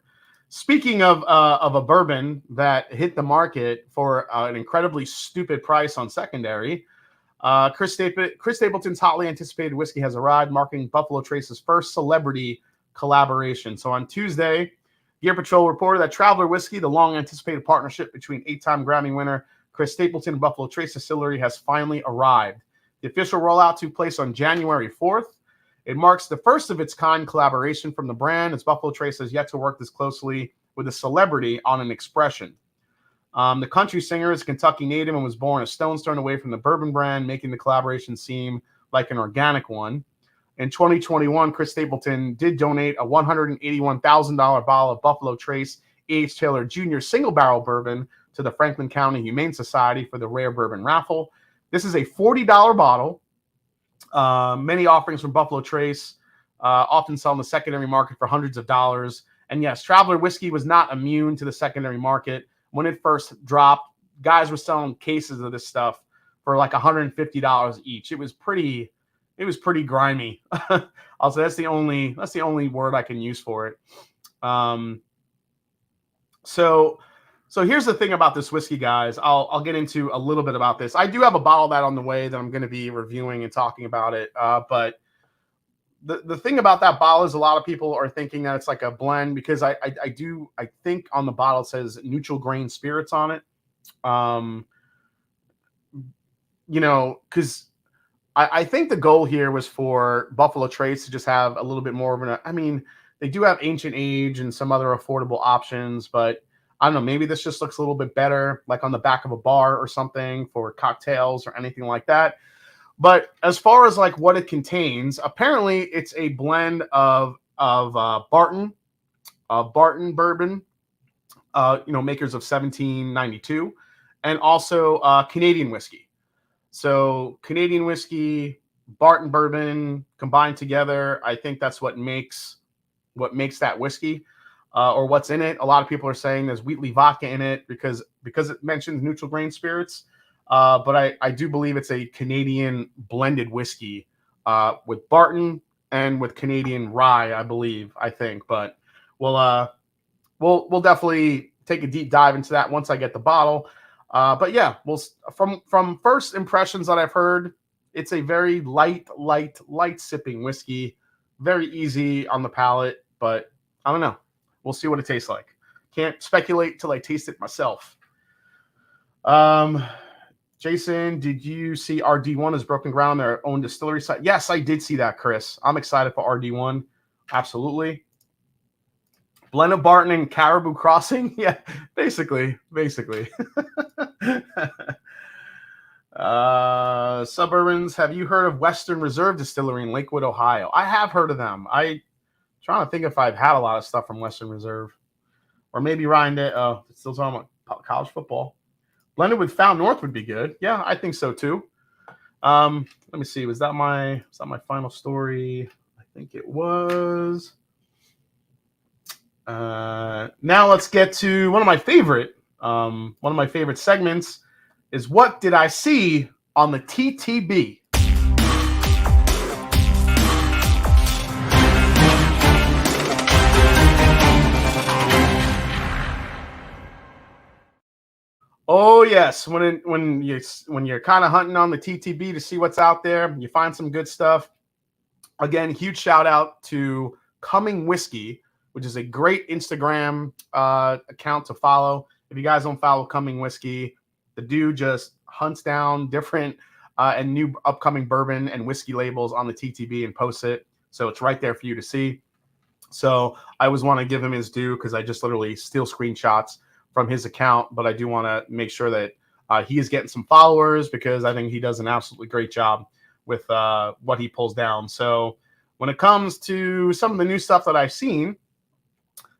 Speaking of a bourbon that hit the market for an incredibly stupid price on secondary, Chris Stapleton's hotly anticipated whiskey has arrived, marking Buffalo Trace's first celebrity collaboration. So on Tuesday, Gear Patrol reported that Traveler Whiskey, the long-anticipated partnership between 8-time Grammy winner Chris Stapleton and Buffalo Trace Distillery, has finally arrived. The official rollout took place on January 4th. It marks the first of its kind collaboration from the brand, as Buffalo Trace has yet to work this closely with a celebrity on an expression. The country singer is a Kentucky native and was born a stone's throw away from the bourbon brand, making the collaboration seem like an organic one. In 2021, Chris Stapleton did donate a $181,000 bottle of Buffalo Trace A.H. Taylor Jr. single barrel bourbon to the Franklin County Humane Society for the Rare Bourbon Raffle. This is a $40 bottle. Many offerings from Buffalo Trace often sell in the secondary market for hundreds of dollars. And yes, Traveler whiskey was not immune to the secondary market. When it first dropped, guys were selling cases of this stuff for like $150 each. It was pretty grimy. I'll say that's the only word I can use for it. So here's the thing about this whiskey, guys. I'll get into a little bit about this. I do have a bottle of that on the way that I'm going to be reviewing and talking about it. But the thing about that bottle is a lot of people are thinking that it's like a blend, because I think on the bottle it says neutral grain spirits on it. Because I think the goal here was for Buffalo Trace to just have a little bit more of an, I mean, they do have ancient age and some other affordable options, but I don't know, maybe this just looks a little bit better, like on the back of a bar or something for cocktails or anything like that. But as far as like what it contains, apparently it's a blend of Barton bourbon, makers of 1792, and also Canadian whiskey. So Canadian whiskey, Barton bourbon combined together, I think that's what makes that whiskey, or what's in it. A lot of people are saying there's Wheatley vodka in it because it mentions neutral grain spirits. But I do believe it's a Canadian blended whiskey with Barton and with Canadian rye, I think. But we'll definitely take a deep dive into that once I get the bottle. But yeah, from first impressions that I've heard, it's a very light sipping whiskey, very easy on the palate. But I don't know. We'll see what it tastes like. Can't speculate till I taste it myself. Jason, did you see RD1 has broken ground on their own distillery site? Yes, I did see that, Chris. I'm excited for RD1. Absolutely. Blend of Barton and Caribou Crossing? Yeah, basically. Suburbans, have you heard of Western Reserve Distillery in Lakewood, Ohio? I have heard of them. I'm trying to think if I've had a lot of stuff from Western Reserve. Or maybe Ryan did. Still talking about college football. Blended with Found North would be good. Yeah, I think so too. Let me see. Was that my final story? I think it was. Now let's get to one of my favorite segments is what did I see on the TTB? Oh yes, when you're kind of hunting on the TTB to see what's out there, you find some good stuff. Again, huge shout out to Cumming Whiskey, which is a great Instagram account to follow. If you guys don't follow Cumming Whiskey, the dude just hunts down different and new upcoming bourbon and whiskey labels on the TTB and posts it. So it's right there for you to see. So I always want to give him his due because I just literally steal screenshots from his account, but I do want to make sure that he is getting some followers because I think he does an absolutely great job with what he pulls down. So when it comes to some of the new stuff that I've seen,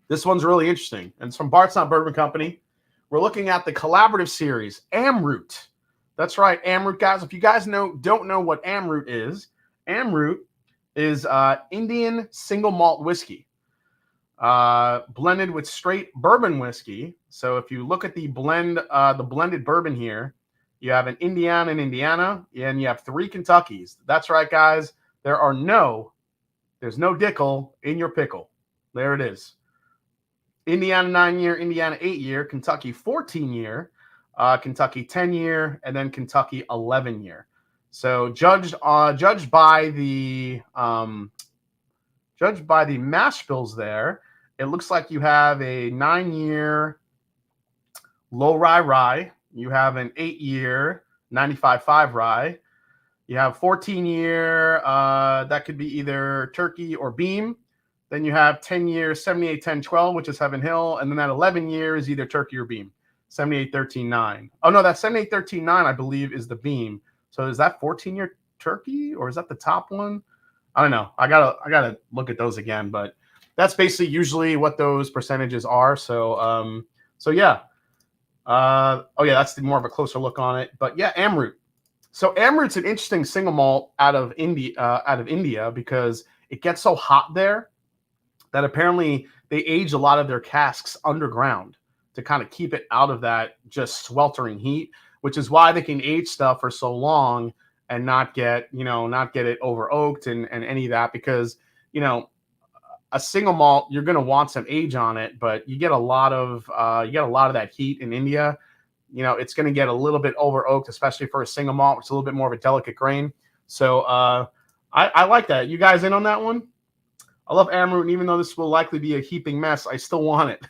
this one's really interesting. And it's from Bart's Not Bourbon Company. We're looking at the collaborative series, Amroot. That's right, Amroot, guys. If you guys don't know what Amroot is Indian single malt whiskey. Blended with straight bourbon whiskey. So if you look at the blended bourbon here, you have an Indiana in Indiana, and you have 3 Kentuckys. That's right, guys. There's no Dickel in your pickle. There it is. Indiana 9-year, Indiana 8-year, Kentucky 14-year, Kentucky 10-year, and then Kentucky 11-year. So judged by the mash bills there, it looks like you have a 9-year low rye. You have an 8-year 95.5 rye. You have 14-year, that could be either turkey or beam. Then you have 10-year 78-10-12, which is Heaven Hill. And then that 11-year is either turkey or beam, 78-13-9. Oh, no, that 78-13-9, I believe, is the beam. So is that 14-year turkey or is that the top one? I don't know. I gotta look at those again, but that's basically usually what those percentages are. So yeah. That's more of a closer look on it. But yeah, Amroot. So Amroot's an interesting single malt out of India because it gets so hot there that apparently they age a lot of their casks underground to kind of keep it out of that just sweltering heat, which is why they can age stuff for so long and not get, not get it over oaked and any of that, because, a single malt, you're going to want some age on it, but you get a lot of that heat in India. It's going to get a little bit over oaked, especially for a single malt, which is a little bit more of a delicate grain. So I like that. You guys in on that one? I love Amroot, and even though this will likely be a heaping mess, I still want it.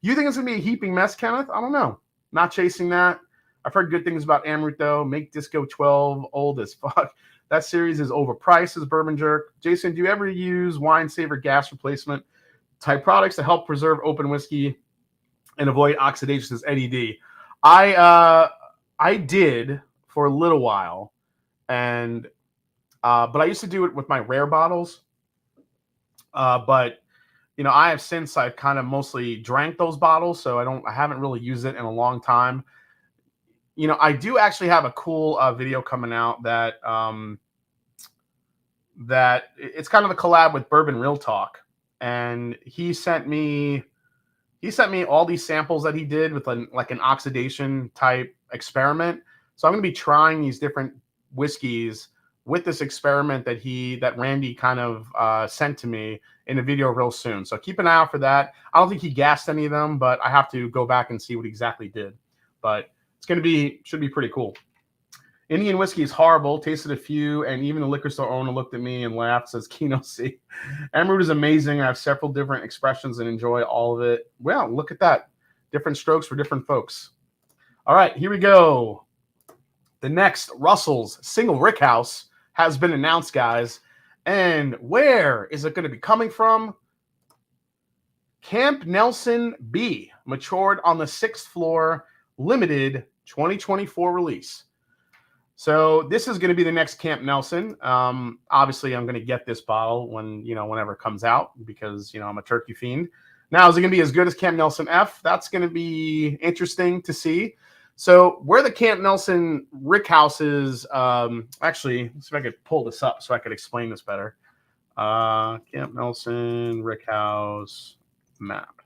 You think it's going to be a heaping mess, Kenneth? I don't know. Not chasing that. I've heard good things about Amroot, though. Make Disco 12 old as fuck. That series is overpriced as Bourbon Jerk. Jason, do you ever use wine saver gas replacement type products to help preserve open whiskey and avoid oxidation as NED? I did for a little while, and but I used to do it with my rare bottles. But I have since I've kind of mostly drank those bottles, so I haven't really used it in a long time. I do actually have a cool video coming out that it's kind of a collab with Bourbon Real Talk, and he sent me all these samples that he did with an oxidation type experiment. So I'm going to be trying these different whiskeys with this experiment that Randy kind of sent to me in a video real soon. So keep an eye out for that. I don't think he gassed any of them, but I have to go back and see what he exactly did. But should be pretty cool. Indian whiskey is horrible. Tasted a few, and even the liquor store owner looked at me and laughed, says Kino C. Amroot is amazing. I have several different expressions and enjoy all of it. Well, look at that. Different strokes for different folks. All right, here we go. The next Russell's Single Rickhouse has been announced, guys. And where is it going to be coming from? Camp Nelson B, matured on the 6th floor, limited 2024 release. So this is going to be the next Camp Nelson. Obviously, I'm going to get this bottle whenever it comes out, because I'm a turkey fiend. Now, is it going to be as good as Camp Nelson F? That's going to be interesting to see. So where the Camp Nelson Rickhouses, actually, let's see if I could pull this up so I could explain this better. Camp Nelson Rickhouse map.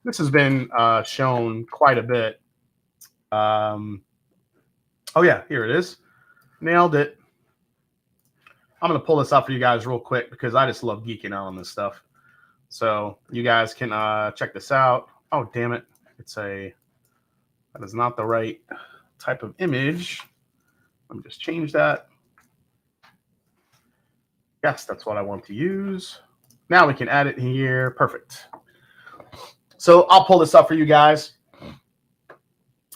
This has been shown quite a bit. Oh yeah, here it is. Nailed it. I'm going to pull this up for you guys real quick because I just love geeking out on this stuff. So you guys can check this out. Oh, damn it. That is not the right type of image. Let me just change that. Yes, that's what I want to use. Now we can add it here. Perfect. So I'll pull this up for you guys,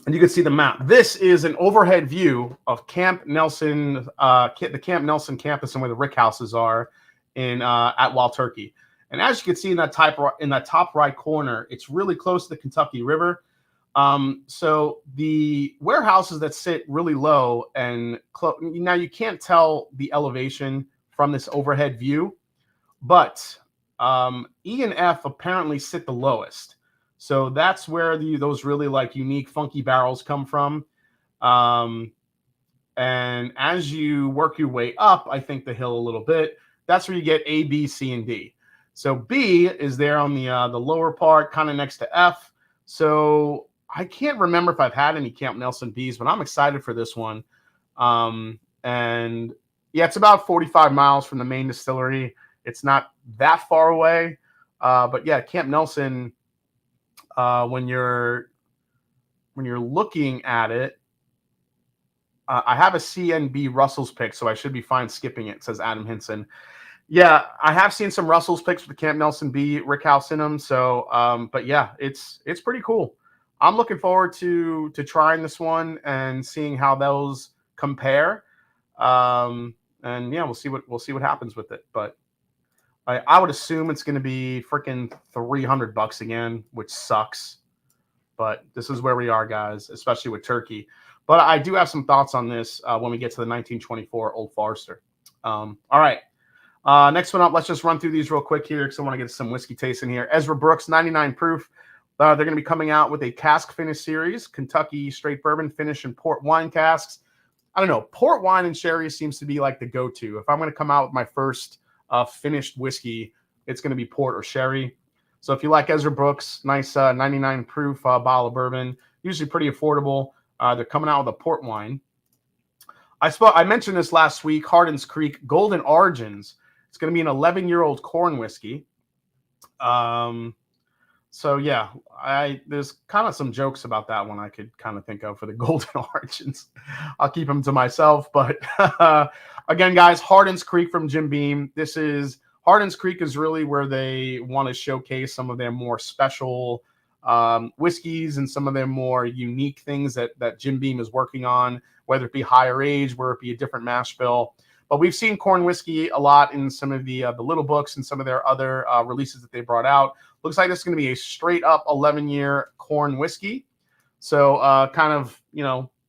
and you can see the map. This is an overhead view of Camp Nelson, the Camp Nelson campus, and where the Rickhouses are at Wild Turkey. And as you can see in that top right corner, it's really close to the Kentucky River. So the warehouses that sit really low and now you can't tell the elevation from this overhead view, but E and F apparently sit the lowest. So that's where those really unique funky barrels come from. And as you work your way up, I think the hill a little bit, that's where you get A, B, C, and D. So B is there on the lower part, kind of next to F. So I can't remember if I've had any Camp Nelson Bs, but I'm excited for this one. And yeah, it's about 45 miles from the main distillery. It's not that far away. But yeah, Camp Nelson, when you're looking at it, I have a C and B Russell's pick, so I should be fine skipping it, says Adam Hinson. Yeah, I have seen some Russell's picks with the Camp Nelson B Rickhouse in them. So, but yeah, it's pretty cool. I'm looking forward to trying this one and seeing how those compare. And yeah, we'll see what happens with it. But I would assume it's going to be freaking $300 again, which sucks. But this is where we are, guys, especially with turkey. But I do have some thoughts on this when we get to the 1924 Old Forester. All right. Next one up, let's just run through these real quick here because I want to get some whiskey taste in here. Ezra Brooks, 99 proof. They're going to be coming out with a cask finish series, Kentucky straight bourbon finish and port wine casks. I don't know. Port wine and sherry seems to be like the go-to. If I'm going to come out with my first finished whiskey, it's going to be port or sherry. So if you like Ezra Brooks, nice 99 proof bottle of bourbon, usually pretty affordable. They're coming out with a port wine. I mentioned this last week, Hardin's Creek Golden Origins. It's going to be an 11-year-old corn whiskey. So yeah, there's kind of some jokes about that one I could kind of think of for the Golden Origins. I'll keep them to myself. But again, guys, Hardin's Creek from Jim Beam. Hardin's Creek is really where they want to showcase some of their more special whiskeys and some of their more unique things that Jim Beam is working on, whether it be higher age, whether it be a different mash bill. But we've seen corn whiskey a lot in some of the little books and some of their other releases that they brought out. Looks like this is going to be a straight up 11-year corn whiskey. So kind of,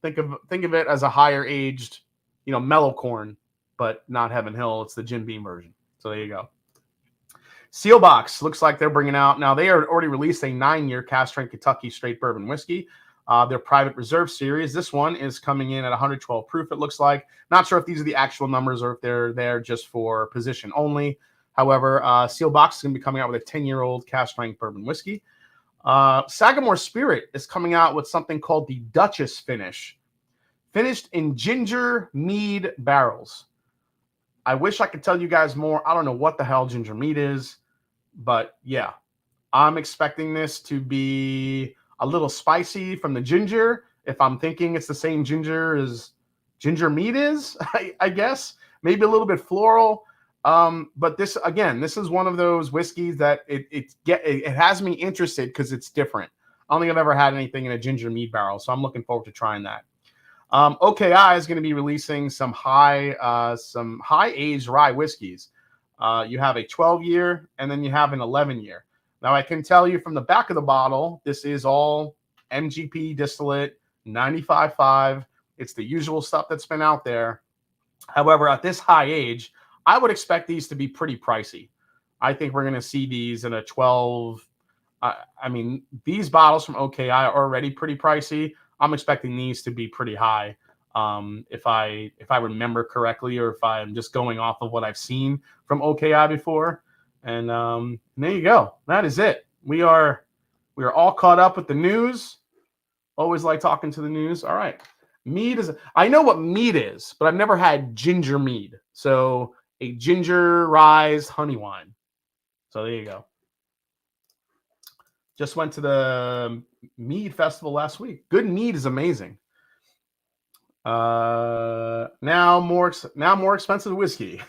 think of it as a higher aged, mellow corn, but not Heaven Hill. It's the Jim Beam version. So there you go. Sealbox looks like they're bringing out. Now, they already released a 9-year cast strength Kentucky straight bourbon whiskey. Their private reserve series. This one is coming in at 112 proof, it looks like. Not sure if these are the actual numbers or if they're there just for position only. However, Sealbox is going to be coming out with a 10-year-old cast strength bourbon whiskey. Sagamore Spirit is coming out with something called the Duchess Finish, finished in ginger mead barrels. I wish I could tell you guys more. I don't know what the hell ginger mead is, but yeah, I'm expecting this to be a little spicy from the ginger. If I'm thinking it's the same ginger as ginger mead is, I guess maybe a little bit floral. But this is one of those whiskeys that it has me interested because it's different. I don't think I've ever had anything in a ginger mead barrel, so I'm looking forward to trying that. OKI is going to be releasing some high aged rye whiskeys. You have a 12-year and then you have an 11-year. Now I can tell you from the back of the bottle, this is all MGP distillate, 95.5. It's the usual stuff that's been out there. However, at this high age, I would expect these to be pretty pricey. I think we're going to see these in a 12. These bottles from OKI are already pretty pricey. I'm expecting these to be pretty high. If I remember correctly, or if I'm just going off of what I've seen from OKI before. And there you go. That is it. We are all caught up with the news. Always like talking to the news. All right. I know what mead is, but I've never had ginger mead. So a ginger rye honey wine. So there you go. Just went to the mead festival last week. Good mead is amazing. Now more expensive whiskey.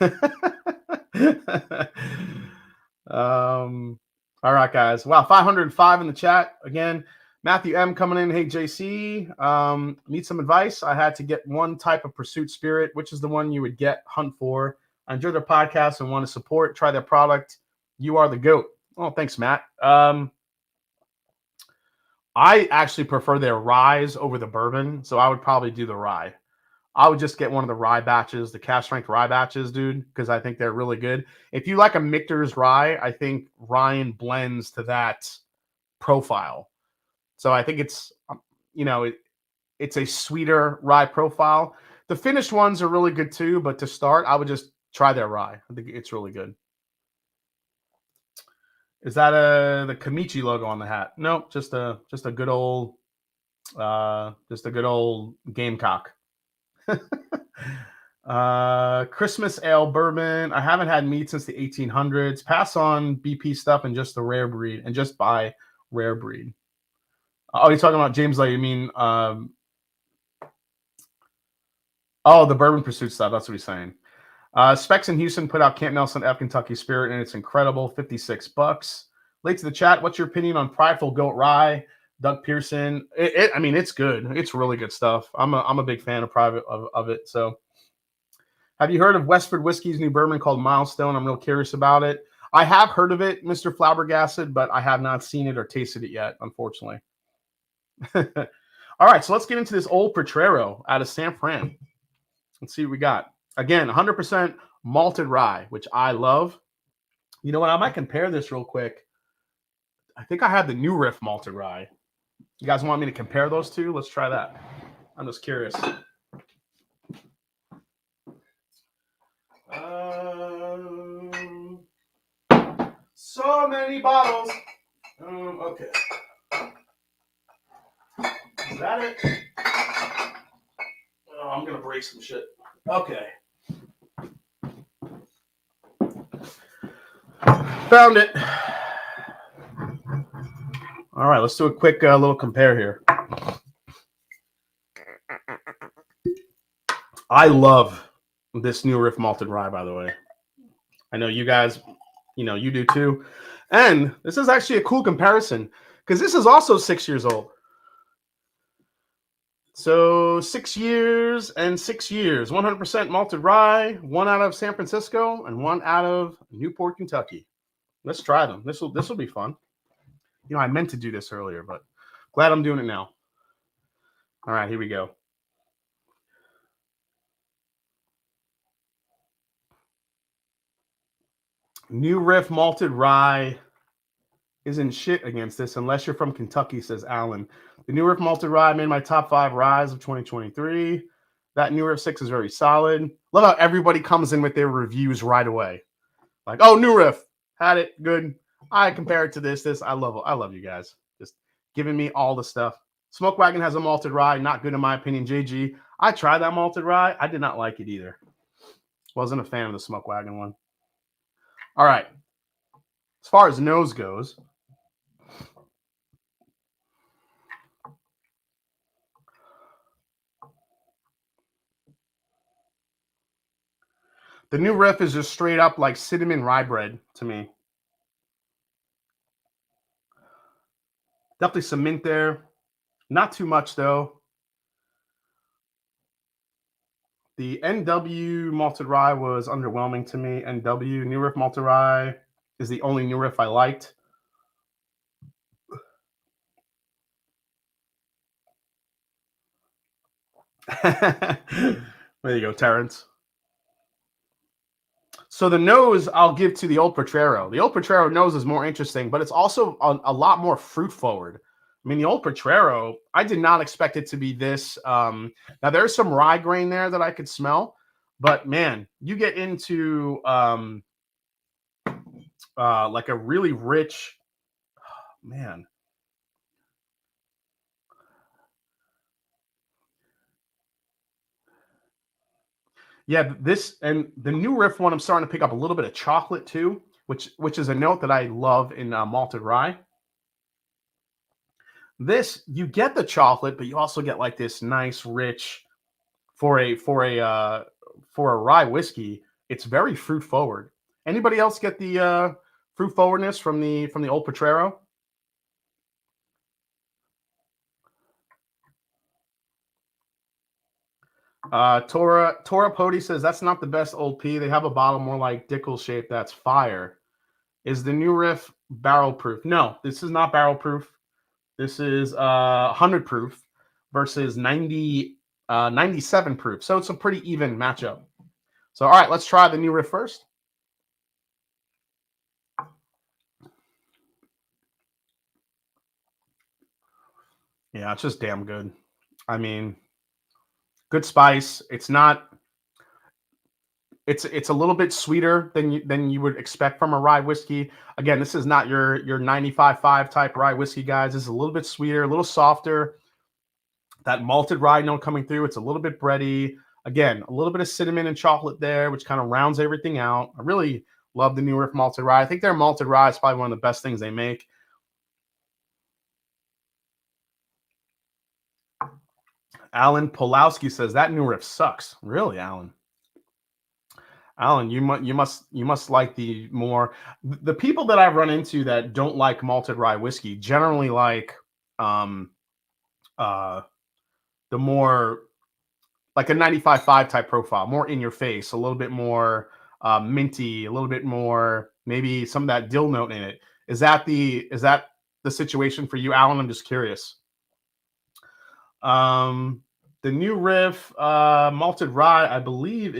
All right, guys. Wow, 505 in the chat again. Matthew M coming in. Hey, JC, need some advice. I had to get one type of Pursuit Spirit. Which is the one you would hunt for? I enjoy their podcast and want to support. Try their product. You are the GOAT. Oh, thanks, Matt. I actually prefer their ryes over the bourbon, so I would probably do the rye. I would just get one of the rye batches, the cast strength rye batches, dude, because I think they're really good. If you like a Michter's rye, I think Ryan blends to that profile. So I think it's, it's a sweeter rye profile. The finished ones are really good too, but to start, I would just try their rye. I think it's really good. Is that the Kamichi logo on the hat? Nope, just a good old Gamecock. Christmas ale bourbon. I haven't had mead since the 1800s. Pass on BP stuff and just the rare breed, and just buy rare breed. Oh, you're talking about James Lay? You mean the Bourbon Pursuit stuff? That's what he's saying. Specs in Houston put out Camp Nelson F Kentucky Spirit, and it's incredible. $56. Late to the chat. What's your opinion on Prideful Goat Rye? Doug Pearson. It's good. It's really good stuff. I'm a big fan of it. So, have you heard of Westford Whiskey's new bourbon called Milestone? I'm real curious about it. I have heard of it, Mr. Flabbergasted, but I have not seen it or tasted it yet, unfortunately. All right, so let's get into this Old Potrero out of San Fran. Let's see what we got. Again, 100% malted rye, which I love. You know what? I might compare this real quick. I think I have the New Riff malted rye. You guys want me to compare those two? Let's try that. I'm just curious. So many bottles Okay. Is that it? Oh, I'm gonna break some shit. Okay. Found it. All right, let's do a quick little compare here. I love this New Riff malted rye, by the way. I know you guys, you do too. And this is actually a cool comparison because this is also 6 years old. So 6 years and 6 years, 100% malted rye, one out of San Francisco and one out of Newport, Kentucky. Let's try them. This will be fun. I meant to do this earlier, but glad I'm doing it now. All right, here we go. New Riff malted rye isn't shit against this unless you're from Kentucky, says Alan. The New Riff malted rye made my top 5 ryes of 2023. That New Riff 6 is very solid. Love how everybody comes in with their reviews right away. Like, oh, New Riff, had it, good. I compare it to this. I love you guys. Just giving me all the stuff. Smoke Wagon has a malted rye, not good in my opinion. JG, I tried that malted rye. I did not like it either. Wasn't a fan of the Smoke Wagon one. All right. As far as nose goes, the New Riff is just straight up like cinnamon rye bread to me. Definitely some mint there. Not too much, though. The NW malted rye was underwhelming to me. NW New Riff malted rye is the only New Riff I liked. There you go, Terrence. So the nose I'll give to the Old Potrero. The Old Potrero nose is more interesting, but it's also a lot more fruit forward. I mean, the Old Potrero, I did not expect it to be this. Now, there's some rye grain there that I could smell, but man, you get into like a really rich, man. Yeah, this and the New Riff one, I'm starting to pick up a little bit of chocolate too, which is a note that I love in malted rye. This, you get the chocolate, but you also get like this nice, rich for a rye whiskey. It's very fruit forward. Anybody else get the fruit forwardness from the Old Potrero? Tora Pody says that's not the best Old P. They have a bottle more like Dickel shape. That's fire. Is the New Riff barrel proof? No, this is not barrel proof. This is 100 proof versus 97 proof. So it's a pretty even matchup. So, all right, let's try the New Riff first. Yeah, it's just damn good. I mean, good spice. It's not. It's a little bit sweeter than you would expect from a rye whiskey. Again, this is not your 95.5 type rye whiskey, guys. This is a little bit sweeter, a little softer. That malted rye note coming through. It's a little bit bready. Again, a little bit of cinnamon and chocolate there, which kind of rounds everything out. I really love the New Riff malted rye. I think their malted rye is probably one of the best things they make. Alan Polowski says that New Riff sucks. Really, Alan? Alan, you must like the people that I've run into that don't like malted rye whiskey generally like the more like a 95.5 type profile, more in your face, a little bit more minty, a little bit more maybe some of that dill note in it. Is that the situation for you, Alan? I'm just curious. The New Riff malted rye, I believe,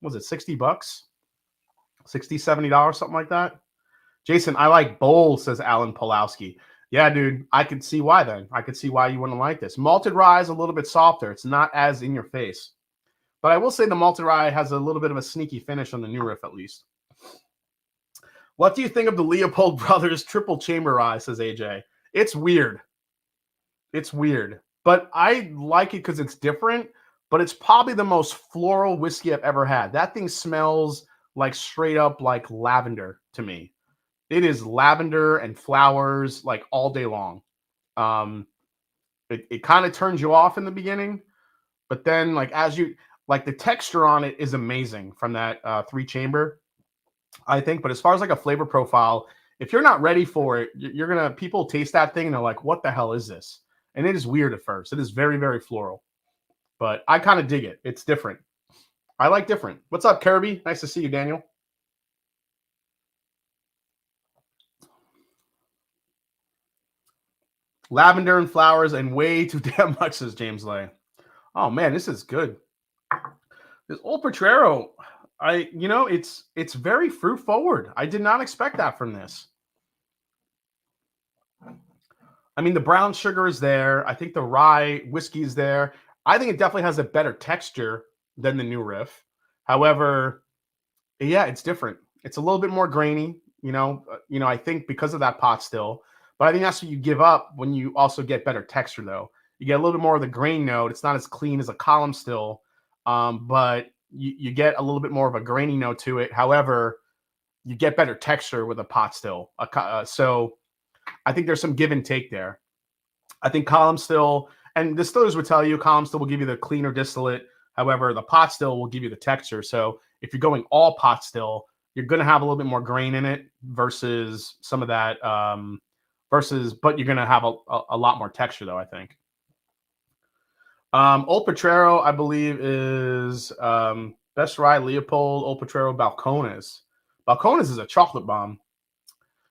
was it $60? $60, $70, something like that. Jason, I like bowl, says Alan Pulowski. Yeah, dude, I could see why then. I could see why you wouldn't like this. Malted rye is a little bit softer. It's not as in your face. But I will say the malted rye has a little bit of a sneaky finish on the New Riff at least. What do you think of the Leopold Brothers triple chamber rye, says AJ? It's weird. It's weird. But I like it because it's different, but it's probably the most floral whiskey I've ever had. That thing smells like straight up like lavender to me. It is lavender and flowers like all day long. It kind of turns you off in the beginning, but then like as you like the texture on it is amazing from that 3-chamber, I think. But as far as like a flavor profile, if you're not ready for it, you're gonna people taste that thing and they're like, "What the hell is this?" And it is weird at first. It is very, very floral, but I kind of dig it. It's different. I like different. What's up, Kirby? Nice to see you, Daniel. Lavender and flowers and way too damn much, says James Lay. Oh man, this is good. This Old Potrero, it's very fruit forward. I did not expect that from this. I mean, the brown sugar is there. I think the rye whiskey is there. I think it definitely has a better texture than the New Riff. However, yeah, it's different. It's a little bit more grainy, I think because of that pot still. But I think that's what you give up when you also get better texture, though. You get a little bit more of the grain note. It's not as clean as a column still, but you get a little bit more of a grainy note to it. However, you get better texture with a pot still. So I think there's some give and take there. I think column still, and distillers would tell you column still will give you the cleaner distillate. However, the pot still will give you the texture. So if you're going all pot still, you're going to have a little bit more grain in it versus some of that. But you're going to have a lot more texture, though, I think. Old Potrero, I believe, is Best Rye Leopold, Old Potrero, Balcones. Balcones is a chocolate bomb.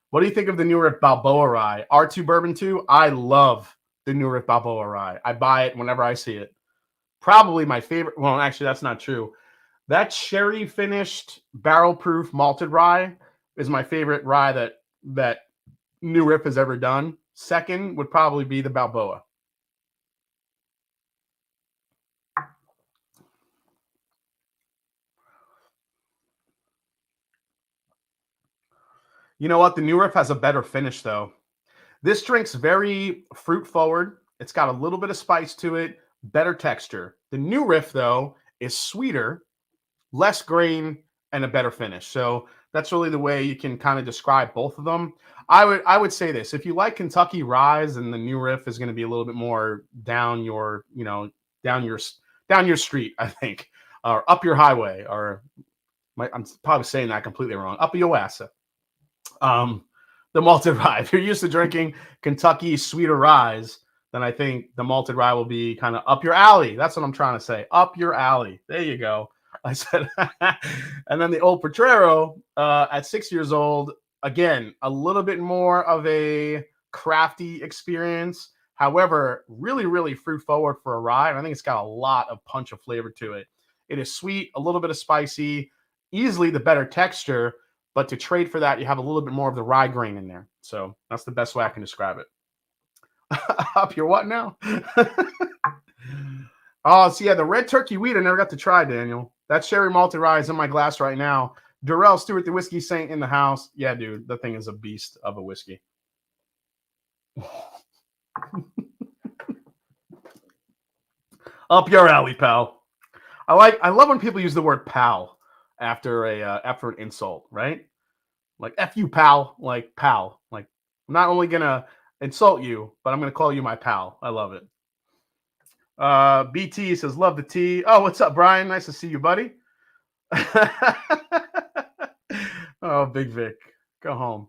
What do you think of the New Riff Balboa Rye? R2 Bourbon 2? I love the New Riff Balboa Rye. I buy it whenever I see it. Probably my favorite. Well, actually, that's not true. That sherry finished barrel proof malted rye is my favorite rye that New Riff has ever done. Second would probably be the Balboa. You know what? The New Riff has a better finish, though. This drink's very fruit forward. It's got a little bit of spice to it, better texture. The New Riff, though, is sweeter, less grain, and a better finish. So that's really the way you can kind of describe both of them. I would say this: if you like Kentucky ryes, and the New Riff is going to be a little bit more down your street, I think, or up your highway, or I'm probably saying that completely wrong. Up your ass. The malted rye. If you're used to drinking Kentucky sweeter ryes, then I think the malted rye will be kind of up your alley. That's what I'm trying to say. Up your alley. There you go. I said. And then the Old Potrero at 6 years old, again, a little bit more of a crafty experience. However, really, really fruit forward for a rye. And I think it's got a lot of punch of flavor to it. It is sweet, a little bit of spicy, easily the better texture. But to trade for that, you have a little bit more of the rye grain in there. So that's the best way I can describe it. Up your what now? Oh, so yeah, the red turkey wheat I never got to try, Daniel. That sherry malted rye is in my glass right now. Durrell Stewart, the whiskey saint in the house. Yeah, dude, the thing is a beast of a whiskey. Up your alley, pal. I love when people use the word pal after an insult, right? Like F you, pal. Like pal. Like I'm not only gonna insult you, but I'm gonna call you my pal. I love it. BT says, love the tea. Oh, what's up, Brian? Nice to see you, buddy. Oh, Big Vic. Go home.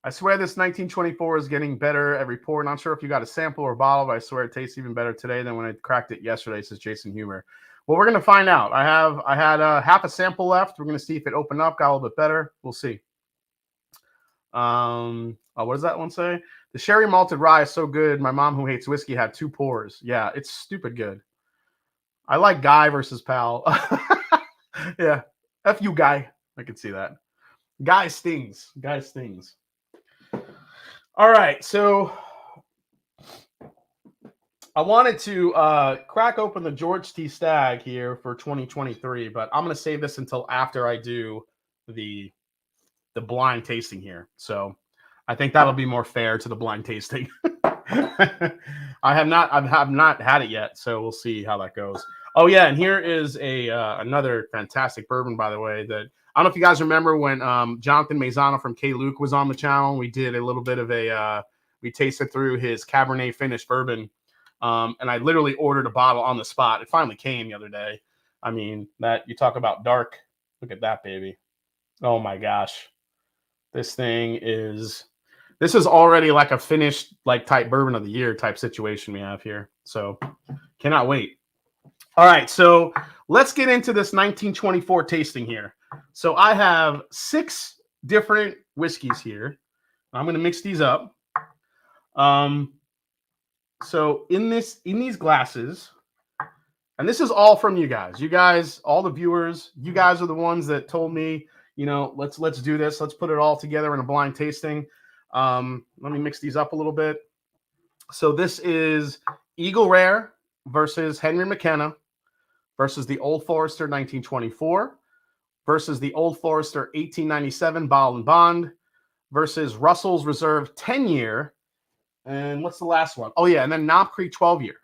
I swear this 1924 is getting better every pour. Not sure if you got a sample or a bottle, but I swear it tastes even better today than when I cracked it yesterday, says Jason Humer. Well, we're going to find out. I had half a sample left. We're going to see if it opened up, got a little bit better. We'll see. What does that one say? The sherry malted rye is so good. My mom, who hates whiskey, had 2 pours. Yeah, it's stupid good. I like Guy versus Pal. Yeah, F you, Guy. I can see that. Guy stings. Guy stings. All right, so I wanted to crack open the George T. Stagg here for 2023, but I'm going to save this until after I do the the blind tasting here. So I think that'll be more fair to the blind tasting. I have not had it yet, so we'll see how that goes. Oh yeah, and here is a another fantastic bourbon, by the way. That I don't know if you guys remember when Jonathan Maisano from K Luke was on the channel. We did a little bit of a we tasted through his Cabernet finished bourbon, and I literally ordered a bottle on the spot. It finally came the other day. I mean, that you talk about dark. Look at that baby. Oh my gosh, this thing is. This is already like a finished like type bourbon of the year type situation we have here. So cannot wait. All right, so let's get into this 1924 tasting here. So I have 6 different whiskeys here. I'm going to mix these up. So in these glasses, and this is all from you guys. You guys, all the viewers, you guys are the ones that told me, you know, let's do this. Let's put it all together in a blind tasting. Let me mix these up a little bit. So this is Eagle Rare versus Henry McKenna versus the Old Forester 1924 versus the Old Forester 1897 Bottle and Bond versus Russell's Reserve 10-year. And what's the last one? Oh, yeah, and then Knob Creek 12-year.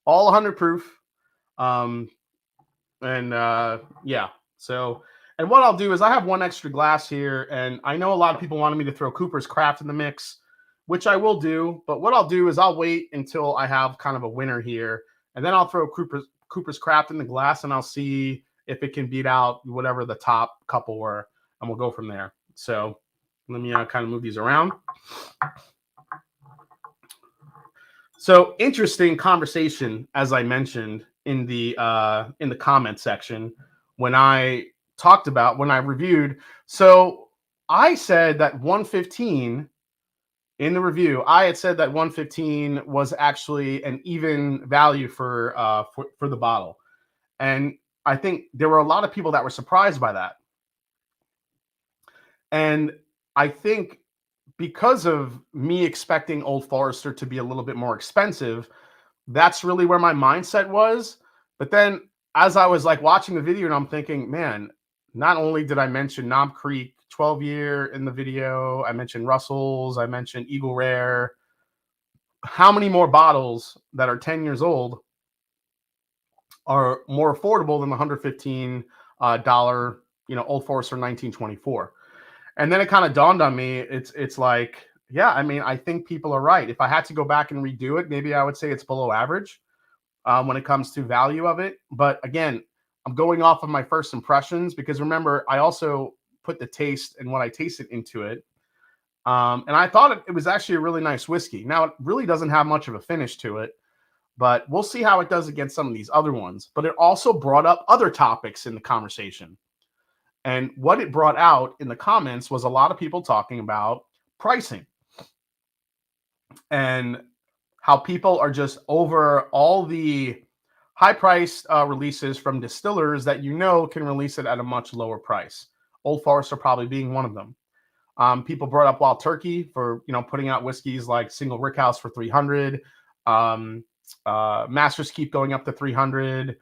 All 100 proof. Yeah, so... And what I'll do is I have one extra glass here, and I know a lot of people wanted me to throw Cooper's Craft in the mix, which I will do. But what I'll do is I'll wait until I have kind of a winner here, and then I'll throw Cooper's Craft in the glass, and I'll see if it can beat out whatever the top couple were, and we'll go from there. So let me kind of move these around. So interesting conversation, as I mentioned in the comment section when I reviewed. So I said that 115 in the review, I had said that 115 was actually an even value for the bottle. And I think there were a lot of people that were surprised by that. And I think because of me expecting Old Forester to be a little bit more expensive, that's really where my mindset was. But then as I was like watching the video and I'm thinking, man, not only did I mention Knob Creek 12-year in the video, I mentioned Russell's, I mentioned Eagle Rare. How many more bottles that are 10 years old are more affordable than the $115 Old Forester 1924? And then it kind of dawned on me, it's like, yeah, I mean, I think people are right. If I had to go back and redo it, maybe I would say it's below average when it comes to value of it. But again, I'm going off of my first impressions because remember, I also put the taste and what I tasted into it. And I thought it was actually a really nice whiskey. Now, it really doesn't have much of a finish to it, but we'll see how it does against some of these other ones. But it also brought up other topics in the conversation. And what it brought out in the comments was a lot of people talking about pricing and how people are just over all the high-priced releases from distillers that can release it at a much lower price. Old Forester probably being one of them. People brought up Wild Turkey for putting out whiskeys like Single Rickhouse for $300. Masters Keep going up to $300.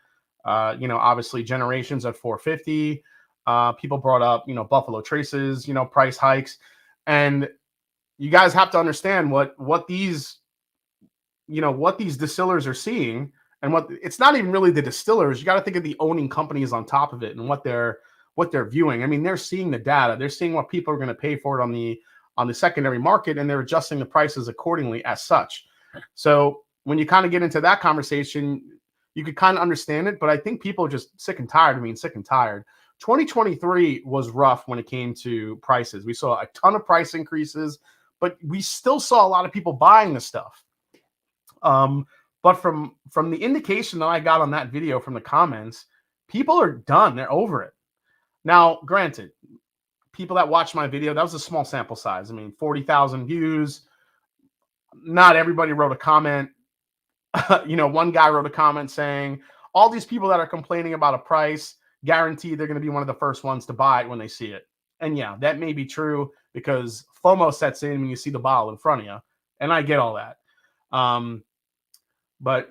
Obviously Generations at $450. People brought up Buffalo Traces price hikes, and you guys have to understand what these distillers are seeing. And it's not even really the distillers. You got to think of the owning companies on top of it and what they're viewing. I mean, they're seeing the data. They're seeing what people are going to pay for it on the secondary market, and they're adjusting the prices accordingly as such. So when you kind of get into that conversation, you could kind of understand it. But I think people are just sick and tired. 2023 was rough when it came to prices. We saw a ton of price increases, but we still saw a lot of people buying the stuff. But from the indication that I got on that video from the comments, people are done. They're over it. Now, granted, people that watched my video, that was a small sample size. I mean, 40,000 views. Not everybody wrote a comment. One guy wrote a comment saying, all these people that are complaining about a price, guaranteed they're going to be one of the first ones to buy it when they see it. And yeah, that may be true because FOMO sets in when you see the bottle in front of you. And I get all that. But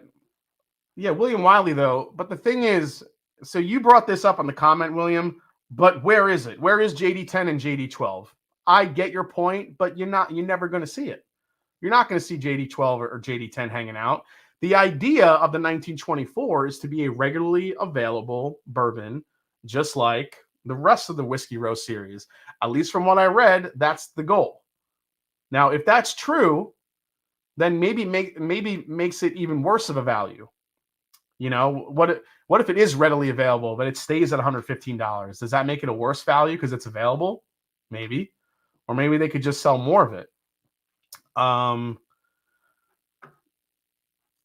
yeah, William Wiley though. But the thing is, so you brought this up on the comment, William. But where is it? Where is JD10 and JD12? I get your point, but you're never going to see it. You're not going to see JD12 or JD10 hanging out. The idea of the 1924 is to be a regularly available bourbon, just like the rest of the Whiskey Row series. At least from what I read, that's the goal. Now, if that's true, then maybe makes it even worse of a value. You know, what if it is readily available, but it stays at $115? Does that make it a worse value because it's available? Maybe. Or maybe they could just sell more of it.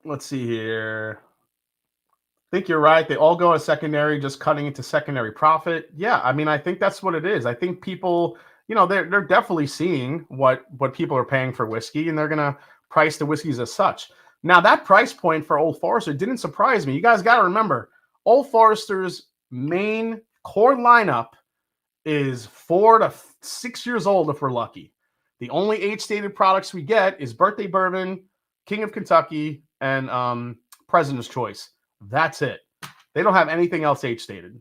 Let's see here. I think you're right. They all go as secondary, just cutting into secondary profit. Yeah, I mean, I think that's what it is. I think people, they're definitely seeing what people are paying for whiskey, and they're gonna price the whiskeys as such. Now, that price point for Old Forester didn't surprise me. You guys got to remember, Old Forester's main core lineup is 4 to 6 years old if we're lucky. The only age-stated products we get is Birthday Bourbon, King of Kentucky, and President's Choice. That's it. They don't have anything else age-stated.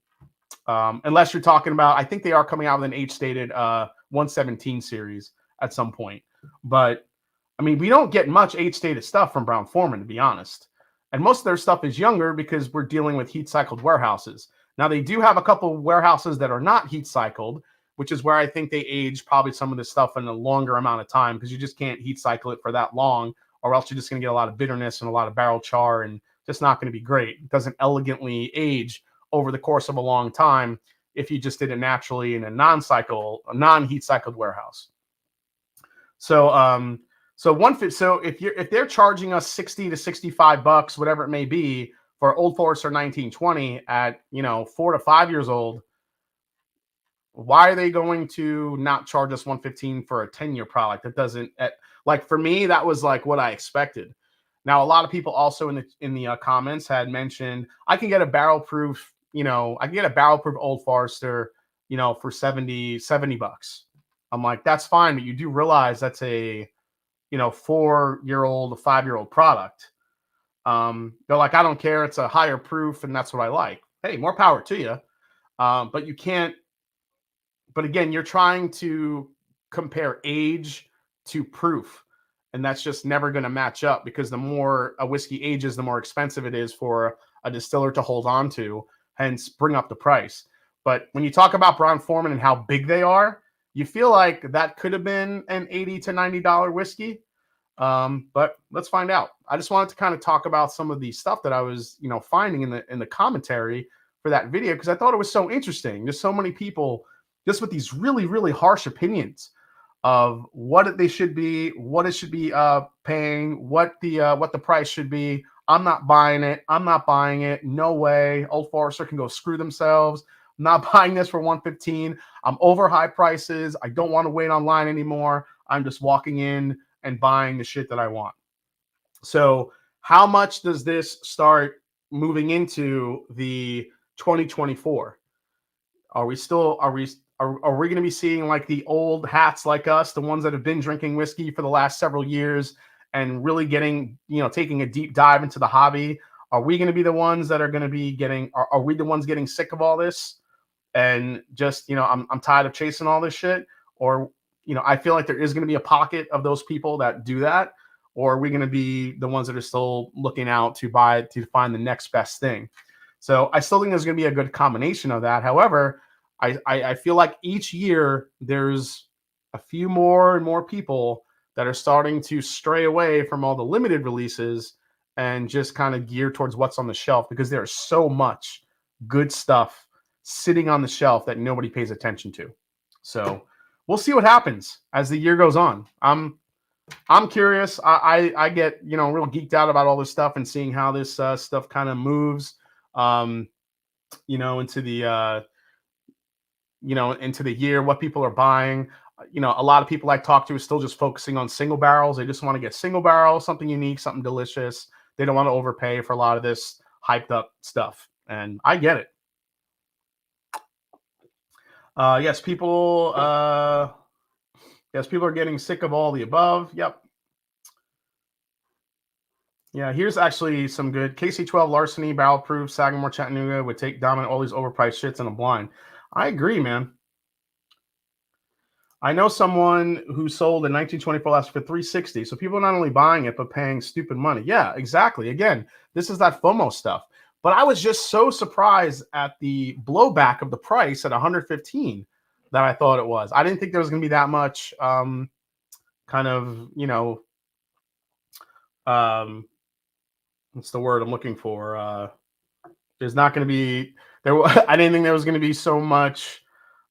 Unless you're talking about, I think they are coming out with an age-stated 117 series at some point. But, I mean, we don't get much age-stated stuff from Brown-Forman, to be honest. And most of their stuff is younger because we're dealing with heat-cycled warehouses. Now, they do have a couple of warehouses that are not heat-cycled, which is where I think they age probably some of this stuff in a longer amount of time because you just can't heat-cycle it for that long, or else you're just going to get a lot of bitterness and a lot of barrel char, and just not going to be great. It doesn't elegantly age over the course of a long time if you just did it naturally in a non-heat cycled warehouse. So if they're charging us $60 to $65, whatever it may be, for Old Forester 1920 at 4 to 5 years old, why are they going to not charge us $115 for a 10-year product? That doesn't, like, for me, that was like what I expected. Now, a lot of people also in the comments had mentioned I can get a barrel proof, Old Forester, for $70. I'm like, that's fine, but you do realize that's a 4-year-old, 5-year-old product. They're like, I don't care, it's a higher proof, and that's what I like. Hey, more power to you. But you can't. But again, you're trying to compare age to proof. And that's just never going to match up because the more a whiskey ages, the more expensive it is for a distiller to hold on to, hence bring up the price. But when you talk about Brown-Forman and how big they are, you feel like that could have been an $80 to $90 whiskey. But let's find out. I just wanted to kind of talk about some of the stuff that I was, finding in the commentary for that video because I thought it was so interesting. There's so many people just with these really, really harsh opinions of what they should be, what it should be paying, what the price should be. I'm not buying it. I'm not buying it. No way. Old Forester can go screw themselves. I'm not buying this for $115. I'm over high prices. I don't want to wait online anymore. I'm just walking in and buying the shit that I want. So how much does this start moving into the 2024? Are we going to be seeing like the old hats like us, the ones that have been drinking whiskey for the last several years and really getting, taking a deep dive into the hobby? Are we going to be the ones that are going to be are we the ones getting sick of all this and just, I'm tired of chasing all this shit? Or, I feel like there is going to be a pocket of those people that do that. Or are we going to be the ones that are still looking out to find the next best thing? So I still think there's going to be a good combination of that. However, I feel like each year there's a few more and more people that are starting to stray away from all the limited releases and just kind of gear towards what's on the shelf because there's so much good stuff sitting on the shelf that nobody pays attention to. So we'll see what happens as the year goes on. I'm curious. I get, real geeked out about all this stuff and seeing how this stuff kind of moves, into the, into the year, what people are buying. A lot of people I talk to are still just focusing on single barrels. They just want to get single barrel, something unique, something delicious. They don't want to overpay for a lot of this hyped up stuff. And I get it. Yes, people are getting sick of all the above. Yep. Yeah, here's actually some good KC12 Larceny, barrel proof, Sagamore Chattanooga would take dominant all these overpriced shits in a blind. I agree, man. I know someone who sold in 1924 last for 360. So people are not only buying it but paying stupid money. Yeah, exactly. Again, this is that FOMO stuff. But I was just so surprised at the blowback of the price at 115 that I thought it was. I didn't think there was going to be that much kind of, um, what's the word I'm looking for? There's not going to be there. I didn't think there was going to be so much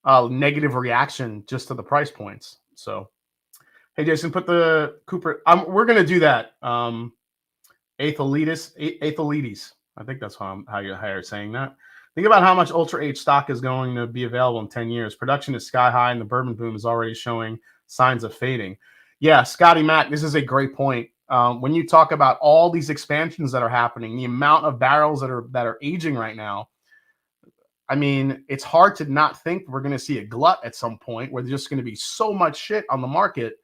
negative reaction just to the price points. So, hey, Jason, put the Cooper. We're going to do that. Aetholides. I think that's how you're saying that. Think about how much Ultra H stock is going to be available in 10 years. Production is sky high, and the bourbon boom is already showing signs of fading. Yeah, Scotty Mac, this is a great point. When you talk about all these expansions that are happening, the amount of barrels that are aging right now, I mean, it's hard to not think we're going to see a glut at some point where there's just going to be so much shit on the market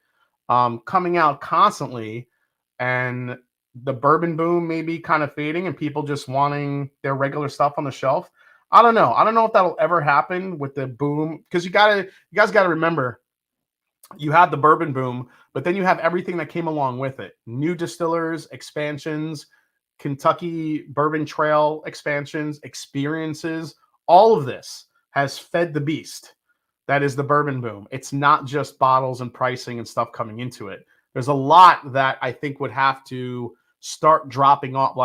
coming out constantly, and the bourbon boom maybe kind of fading and people just wanting their regular stuff on the shelf. I don't know. I don't know if that'll ever happen with the boom, because you guys got to remember, you have the bourbon boom, but then you have everything that came along with it. New distillers, expansions, Kentucky Bourbon Trail expansions, experiences. All of this has fed the beast that is the bourbon boom. It's not just bottles and pricing and stuff coming into it. There's a lot that I think would have to start dropping off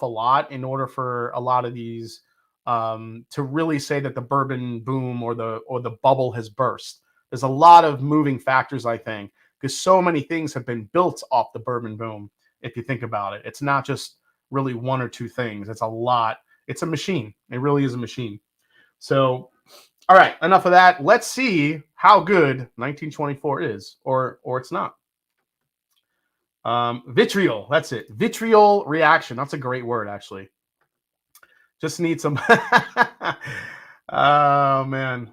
a lot in order for a lot of these to really say that the bourbon boom or the bubble has burst. There's a lot of moving factors, I think, because so many things have been built off the bourbon boom. If you think about it, it's not just really one or two things. It's a lot. It's a machine. It really is a machine. So, all right, enough of that. Let's see how good 1924 is, or it's not. Vitriol. That's it. Vitriol reaction. That's a great word, actually. Just need some. Oh man,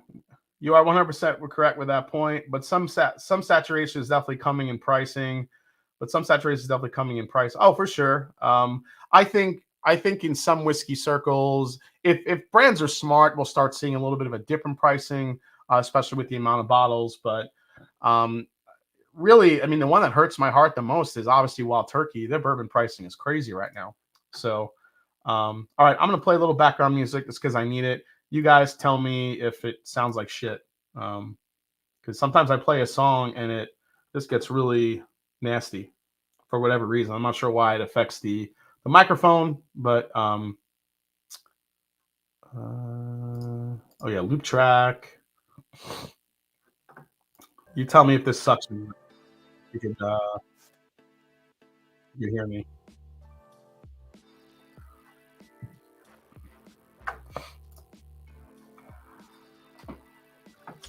you are 100% correct with that point. But some saturation is definitely coming in pricing. But some saturation is definitely coming in price. Oh, for sure. I think in some whiskey circles, if brands are smart, we'll start seeing a little bit of a different pricing, especially with the amount of bottles. But really, I mean, the one that hurts my heart the most is obviously Wild Turkey. Their bourbon pricing is crazy right now. So, all right, I'm going to play a little background music just because I need it. You guys tell me if it sounds like shit. Because sometimes I play a song and it just gets really nasty for whatever reason. I'm not sure why it affects the microphone, but oh yeah, loop track. You tell me if this sucks. You can you hear me.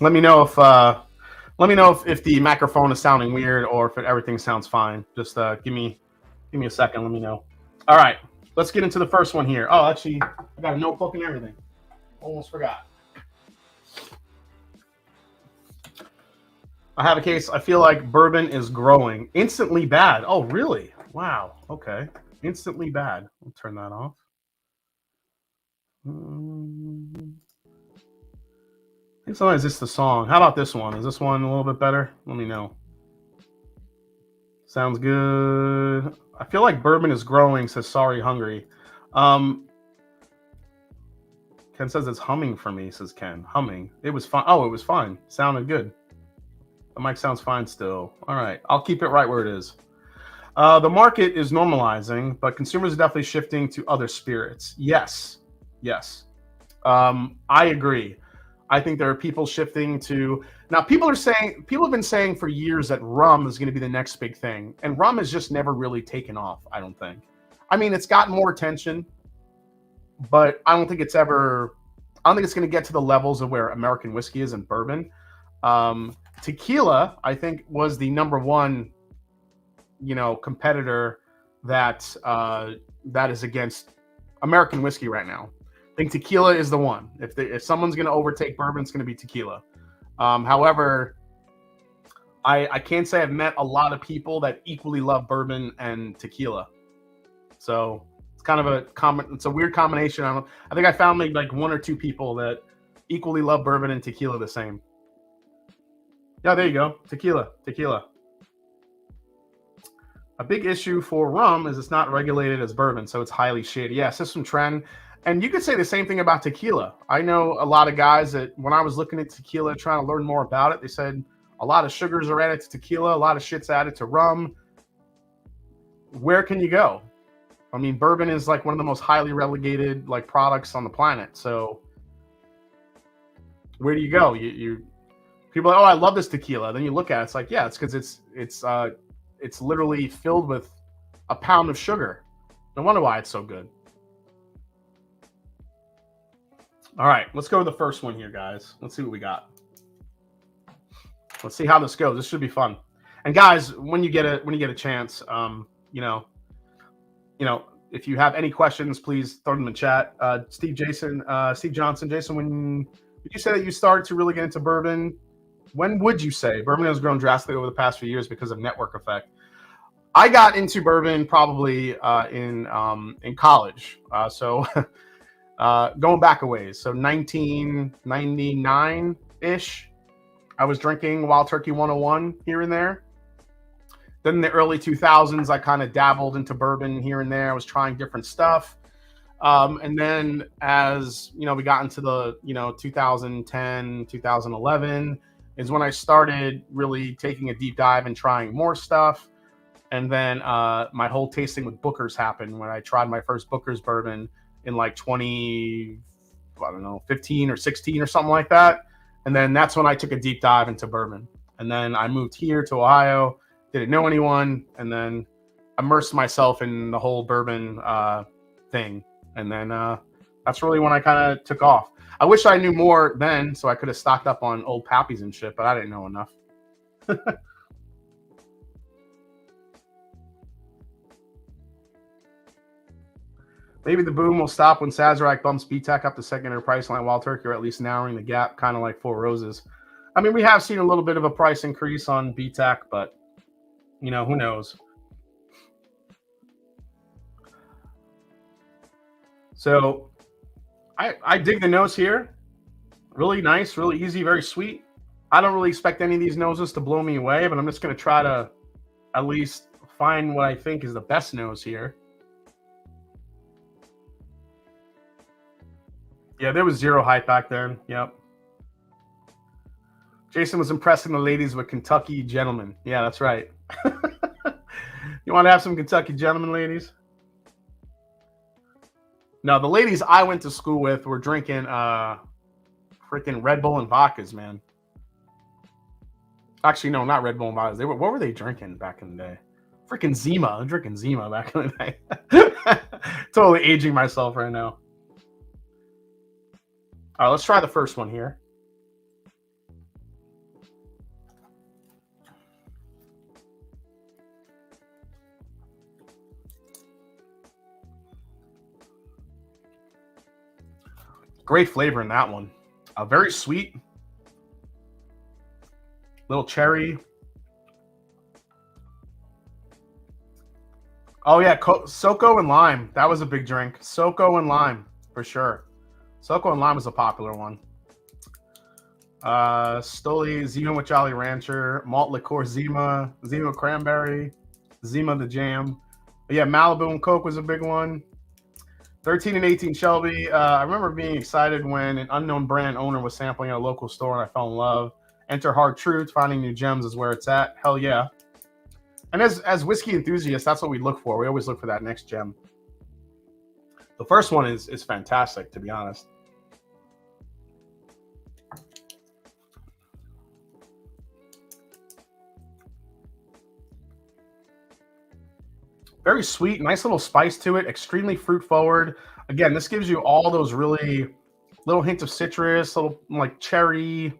Let me know if the microphone is sounding weird or if everything sounds fine. Just give me a second. Let me know. All right, let's get into the first one here. Oh, actually, I got a notebook and everything. Almost forgot. I have a case. I feel like bourbon is growing. Instantly bad. Oh, really? Wow. Okay. Instantly bad. I'll turn that off. I think sometimes it's the song. How about this one? Is this one a little bit better? Let me know. Sounds good. I feel like bourbon is growing, says Sorry Hungry. Ken says it's humming for me, says Ken. Humming. It was fine. Oh, it was fine. Sounded good. The mic sounds fine still. All right. I'll keep it right where it is. The market is normalizing, but consumers are definitely shifting to other spirits. Yes. I agree. I think there are people shifting to now. People have been saying for years that rum is going to be the next big thing, and rum has just never really taken off. I don't think. I mean, it's gotten more attention, but I don't think it's going to get to the levels of where American whiskey is and bourbon. Tequila, I think, was the number one, competitor that is against American whiskey right now. I think tequila is the one. If someone's going to overtake bourbon, it's going to be tequila. However, I can't say I've met a lot of people that equally love bourbon and tequila. So It's kind of a it's a weird combination. I think I found maybe like 1 or 2 people that equally love bourbon and tequila the same. Yeah, there you go. Tequila. A big issue for rum is it's not regulated as bourbon, so it's highly shady. Yeah, system trend. And you could say the same thing about tequila. I know a lot of guys that when I was looking at tequila, trying to learn more about it, they said a lot of sugars are added to tequila, a lot of shit's added to rum. Where can you go? I mean, bourbon is like one of the most highly relegated like products on the planet. So where do you go? You people are like, oh, I love this tequila. Then you look at it, it's like, yeah, it's because it's literally filled with a pound of sugar. No wonder why it's so good. All right, let's go to the first one here, guys. Let's see what we got. Let's see how this goes. This should be fun. And guys, when you get a chance, you know, if you have any questions, please throw them in the chat. Steve Johnson, Jason, when did you say that you started to really get into bourbon? When would you say bourbon has grown drastically over the past few years because of network effect? I got into bourbon probably in college. So going back a ways. So 1999-ish, I was drinking Wild Turkey 101 here and there. Then in the early 2000s, I kind of dabbled into bourbon here and there. I was trying different stuff. And then as, you know, we got into the, 2010, 2011 is when I started really taking a deep dive and trying more stuff. And then my whole tasting with Booker's happened when I tried my first Booker's bourbon in like 15 or 16 or something like that. And then that's when I took a deep dive into bourbon. And then I moved here to Ohio, didn't know anyone, and then immersed myself in the whole bourbon thing. And then that's really when I kind of took off. I wish I knew more then, so I could have stocked up on Old Pappies and shit, but I didn't know enough. Maybe the boom will stop when Sazerac bumps BTAC up the secondary price line, Wild Turkey, or at least narrowing the gap, kind of like Four Roses. I mean, we have seen a little bit of a price increase on BTAC, but, who knows? So I dig the nose here. Really nice, really easy, very sweet. I don't really expect any of these noses to blow me away, but I'm just going to try to at least find what I think is the best nose here. Yeah, there was zero hype back then. Yep. Jason was impressing the ladies with Kentucky gentlemen. Yeah, that's right. You want to have some Kentucky gentlemen, ladies? No, the ladies I went to school with were drinking freaking Red Bull and vodkas, man. Actually, no, not Red Bull and vodkas. What were they drinking back in the day? Freaking Zima. I'm drinking Zima back in the day. Totally aging myself right now. All right, let's try the first one here. Great flavor in that one. Very sweet. Little cherry. Oh, yeah, Soko and lime. That was a big drink. Soko and lime, for sure. Soko and lime is a popular one. Stoli, Zima with Jolly Rancher, malt liqueur Zima, Zima cranberry, Zima the jam. But yeah, Malibu and Coke was a big one. 13 and 18 Shelby. I remember being excited when an unknown brand owner was sampling at a local store and I fell in love. Enter Hard Truth, finding new gems is where it's at. Hell yeah. And as whiskey enthusiasts, that's what we look for. We always look for that next gem. The first one is fantastic, to be honest. Very sweet, nice little spice to it, extremely fruit forward. Again, this gives you all those really little hints of citrus, little like cherry.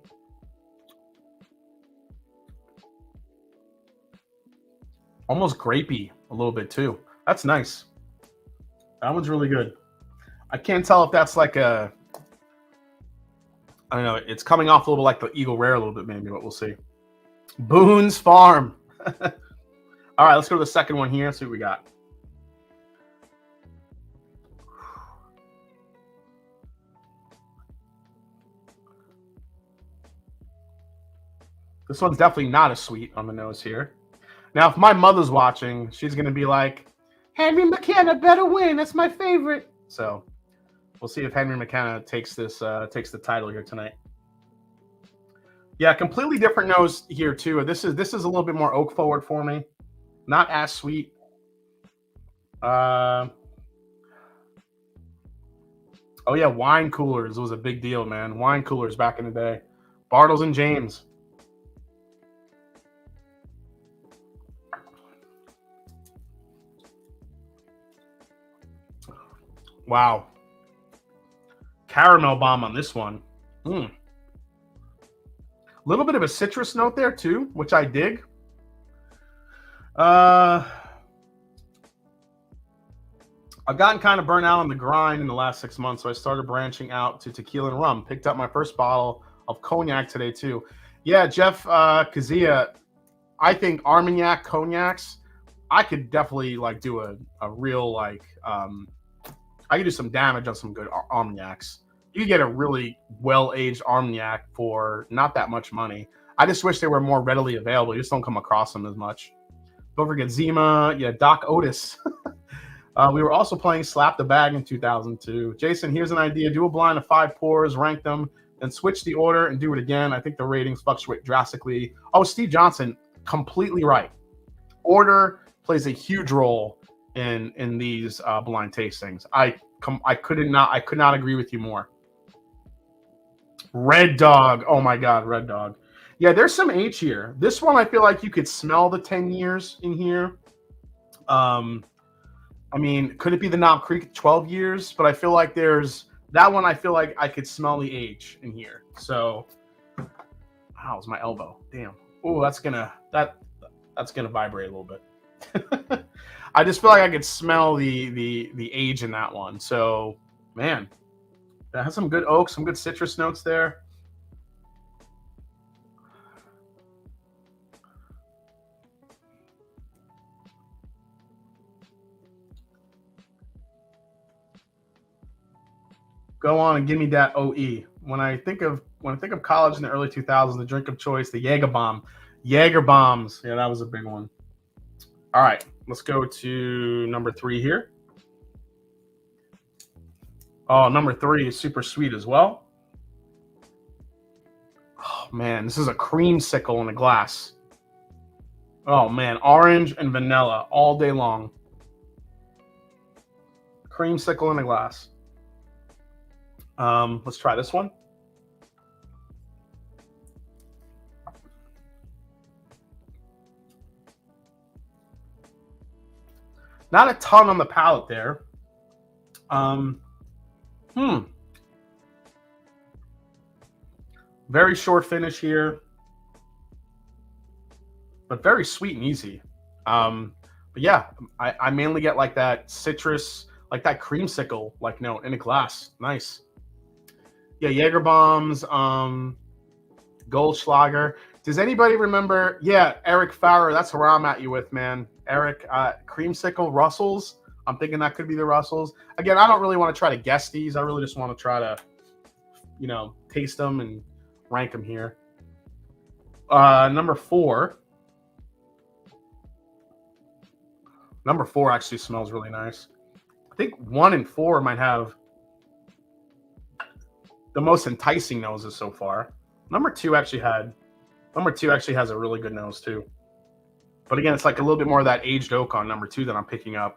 Almost grapey a little bit too. That's nice. That one's really good. I can't tell if that's like I don't know. It's coming off a little bit like the Eagle Rare a little bit maybe, but we'll see. Boone's Farm. All right, let's go to the second one here. See what we got. This one's definitely not as sweet on the nose here. Now, if my mother's watching, she's going to be like, Henry McKenna better win. That's my favorite. So we'll see if Henry McKenna takes the title here tonight. Yeah, completely different nose here too. This is a little bit more oak forward for me. Not as sweet. Oh yeah, wine coolers was a big deal, man. Wine coolers back in the day. Bartles and James. Wow. Caramel bomb on this one. A little bit of a citrus note there too, which I dig. I've gotten kind of burnt out on the grind in the last 6 months, so I started branching out to tequila and rum. Picked up my first bottle of cognac today too. Yeah, Jeff Kazia, I think Armagnac cognacs, I could definitely like do a real like I could do some damage on some good Armagnacs. You could get a really well-aged Armagnac for not that much money. I just wish they were more readily available. You just don't come across them as much. Don't forget Zima. Yeah, Doc Otis. We were also playing Slap the Bag in 2002. Jason, here's an idea. Do a blind of 5 pours, rank them, then switch the order and do it again. I think the ratings fluctuate drastically. Oh, Steve Johnson, completely right. Order plays a huge role in these blind tastings. I could not agree with you more. Red Dog. Oh my God, Red Dog. Yeah, there's some age here. This one, I feel like you could smell the 10 years in here. I mean, could it be the Knob Creek 12 years? But I feel like there's that one. I feel like I could smell the age in here. So, wow, it's my elbow. Damn. Oh, that's gonna vibrate a little bit. I just feel like I could smell the age in that one. So, man, that has some good oak, some good citrus notes there. Go on and give me that OE. When I think of college in the early 2000s, the drink of choice, the Jaeger bomb. Jaeger bombs. Yeah, that was a big one. All right, let's go to number 3 here. Oh, number 3 is super sweet as well. Oh man, this is a creamsicle in a glass. Oh man, orange and vanilla all day long. Creamsicle in a glass. Let's try this one. Not a ton on the palate there. Very short finish here, but very sweet and easy. But yeah, I mainly get like that citrus, like that creamsicle, like note in a glass. Nice. Yeah, Jaeger bombs, Goldschlager. Does anybody remember? Yeah, Eric Farrer. That's where I'm at you with, man. Eric, creamsicle Russells. I'm thinking that could be the Russells. Again, I don't really want to try to guess these. I really just want to try to, taste them and rank them here. Number 4. Number 4 actually smells really nice. I think 1 and 4 might have the most enticing noses so far. Number 2 actually has a really good nose too. But again, it's like a little bit more of that aged oak on number 2 that I'm picking up.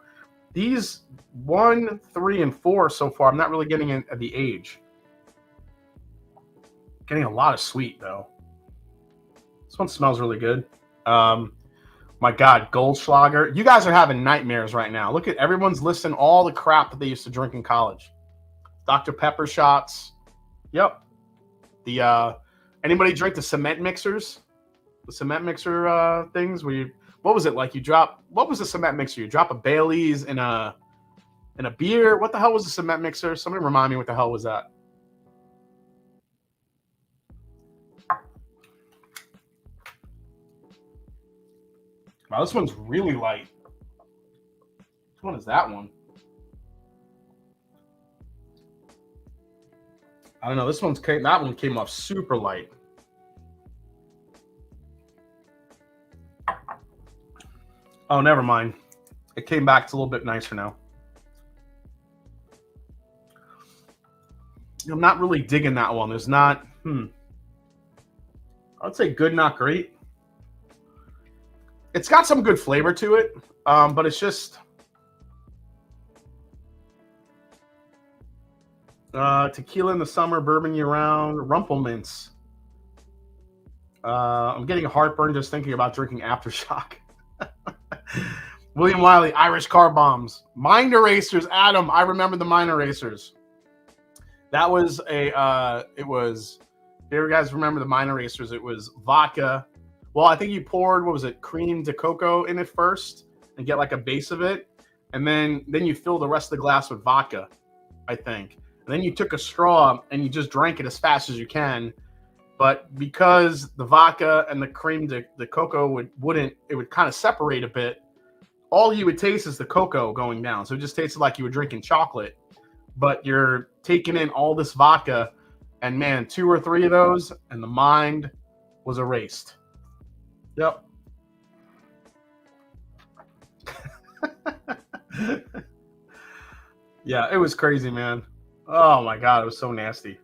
These 1, 3, and 4 so far, I'm not really getting at the age. Getting a lot of sweet though. This one smells really good. My God, Goldschlager. You guys are having nightmares right now. Look at everyone's listing all the crap that they used to drink in college. Dr. Pepper shots. Yep. Anybody drink the cement mixers? The cement mixer things where what was it like? What was the cement mixer? You drop a Bailey's in a beer. What the hell was the cement mixer? Somebody remind me what the hell was that? Wow, this one's really light. Which one is that one? I don't know. That one came off super light. Oh, never mind. It came back. It's a little bit nicer now. I'm not really digging that one. There's not, I'd say good, not great. It's got some good flavor to it, but it's just tequila in the summer, bourbon year-round, Rumpelmints. I'm getting a heartburn just thinking about drinking Aftershock. William Wiley, Irish car bombs. Mind erasers, Adam. I remember the mind erasers. That was you guys remember the mind erasers? It was vodka. Well, I think you poured, what was it, cream de cocoa in it first and get like a base of it. And then you fill the rest of the glass with vodka, I think. And then you took a straw and you just drank it as fast as you can. But because the vodka and the cream de cocoa would kind of separate a bit, all you would taste is the cocoa going down. So it just tasted like you were drinking chocolate. But you're taking in all this vodka, and man, 2 or 3 of those, and the mind was erased. Yep. Yeah, it was crazy, man. Oh my God, it was so nasty.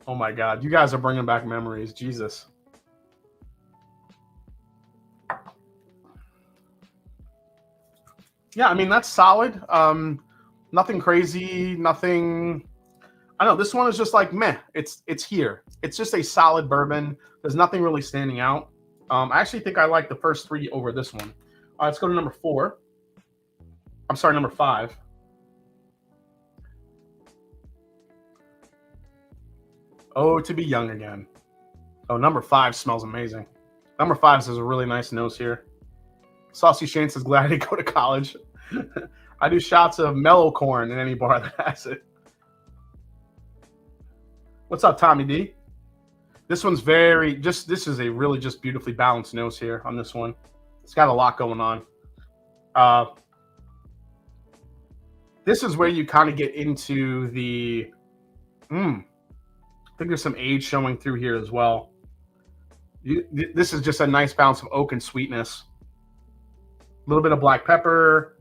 Oh my God, you guys are bringing back memories. Jesus. Yeah, I mean, that's solid. Nothing crazy, nothing. I don't know, this one is just like meh. It's here. It's just a solid bourbon. There's nothing really standing out. I actually think I like the first 3 over this one. All right, let's go to number 4. I'm sorry, number 5. Oh, to be young again. Oh, number 5 smells amazing. Number 5 has a really nice nose here. Saucy Shane says, glad I didn't go to college. I do shots of mellow corn in any bar that has it. What's up, Tommy D? This one's this is a really just beautifully balanced nose here on this one. It's got a lot going on. This is where you kind of get into the, I think there's some age showing through here as well. This is just a nice balance of oak and sweetness. A little bit of black pepper,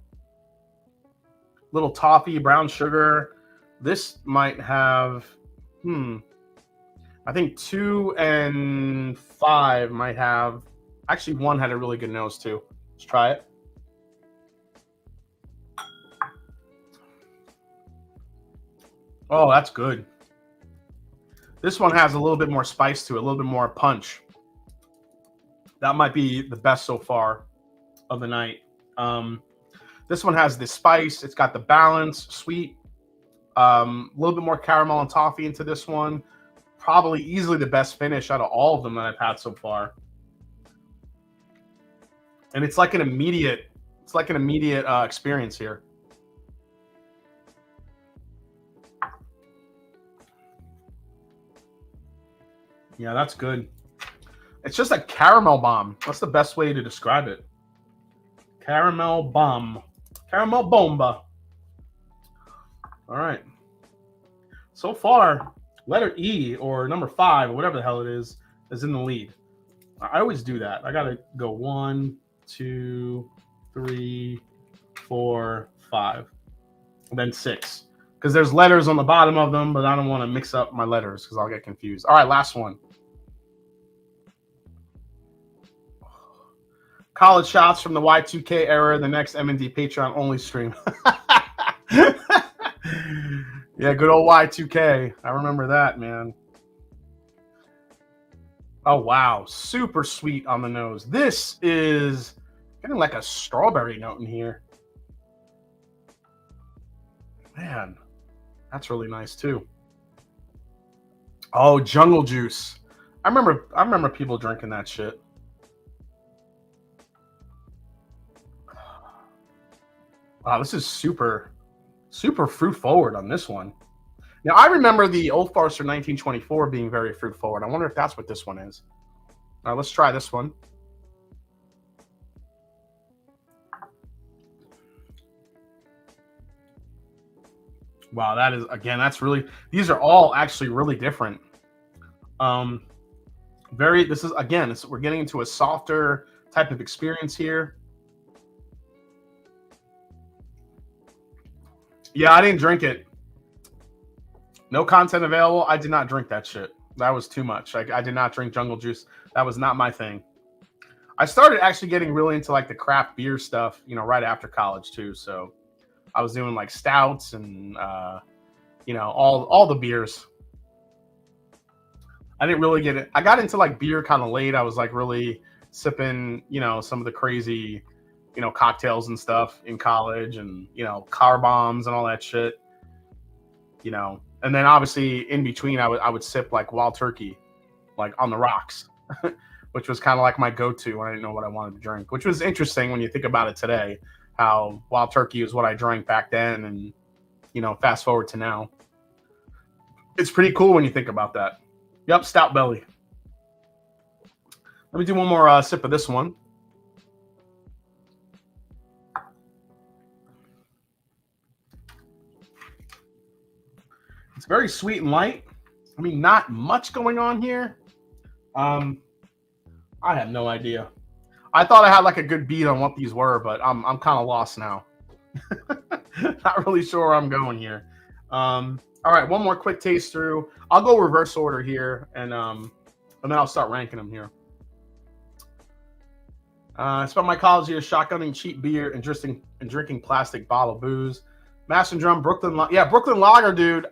little toffee, brown sugar. This might have, I think 2 and 5 might have, actually 1 had a really good nose too. Let's try it. Oh, that's good. This one has a little bit more spice to it, a little bit more punch. That might be the best so far of the night. This one has the spice. It's got the balance, sweet, a little bit more caramel and toffee into this one. Probably easily the best finish out of all of them that I've had so far. And it's like an immediate experience here. Yeah, that's good. It's just a caramel bomb. That's the best way to describe it. Caramel bomb. Caramel bomba. All right. So far, letter E or number 5 or whatever the hell it is in the lead. I always do that. I got to go 1, 2, 3, 4, 5, and then 6. Because there's letters on the bottom of them, but I don't want to mix up my letters because I'll get confused. All right, last one. College shots from the Y2K era, the next M&D Patreon only stream. Yeah, good old Y2K. I remember that, man. Oh, wow. Super sweet on the nose. This is getting like a strawberry note in here. Man, that's really nice too. Oh, jungle juice. I remember people drinking that shit. Wow, this is super fruit forward on this one. Now, I remember the Old Forester 1924 being very fruit forward. I wonder if that's what this one is. All right, let's try this one. Wow, that is again. That's really. These are all actually really different. Very. This is again. We're getting into a softer type of experience here. Yeah, I didn't drink it. No content available. I did not drink that shit. That was too much. I did not drink Jungle Juice. That was not my thing. I started actually getting really into like the craft beer stuff, you know, right after college too. So I was doing like stouts and you know, all the beers. I didn't really get it. I got into like beer kind of late. I was like really sipping, you know, some of the crazy, you know, cocktails and stuff in college, and you know, car bombs and all that shit. You know, and then obviously in between, I would sip like Wild Turkey, like on the rocks, which was kind of like my go-to when I didn't know what I wanted to drink. Which was interesting when you think about it today, how Wild Turkey is what I drank back then, and you know, fast forward to now, it's pretty cool when you think about that. Yep, stout belly. Let me do one more sip of this one. It's very sweet and light. I mean, not much going on here. I have no idea. I thought I had like a good beat on what these were, but I'm kind of lost now. Not really sure where I'm going here. All right, one more quick taste through. I'll go reverse order here, and then I'll start ranking them here. I spent my college years shotgunning cheap beer and drinking plastic bottle booze. Master Drum, Brooklyn. Yeah, Brooklyn Lager, dude.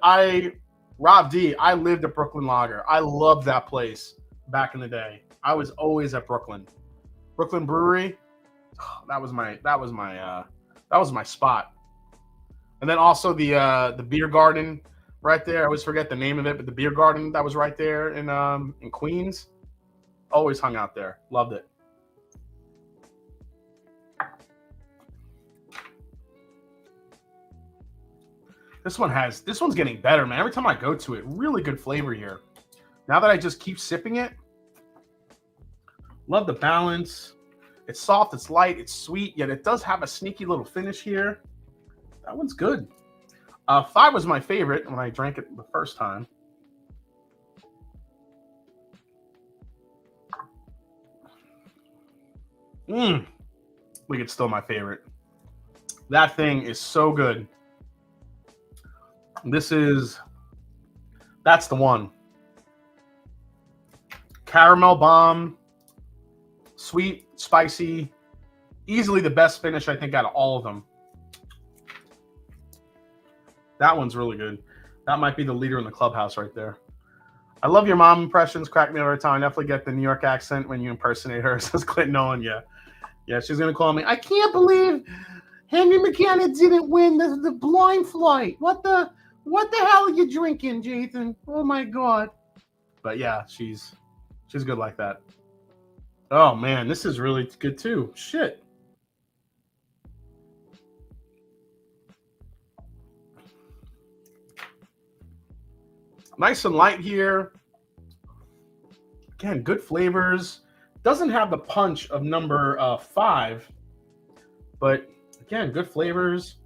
Rob D, I lived at Brooklyn Lager. I loved that place back in the day. I was always at Brooklyn Brewery. That was my spot. And then also the beer garden right there. I always forget the name of it, but the beer garden that was right there in Queens. Always hung out there. Loved it. This one's getting better, man. Every time I go to it, really good flavor here. Now that I just keep sipping it, love the balance. It's soft, it's light, it's sweet, yet it does have a sneaky little finish here. That one's good. 5 was my favorite when I drank it the first time. Look, it's still my favorite. That thing is so good. That's the one. Caramel bomb, sweet, spicy, easily the best finish I think out of all of them. That one's really good. That might be the leader in the clubhouse right there. I love your mom impressions. Crack me every time. I definitely get the New York accent when you impersonate her, says Clinton Owen. Yeah, she's gonna call me. I can't believe Henry McKenna didn't win the blind flight. What the hell are you drinking, Jathan? Oh my god. But yeah, she's good like that. Oh man, this is really good too. Shit. Nice and light here. Again, good flavors. Doesn't have the punch of number 5, but again, good flavors.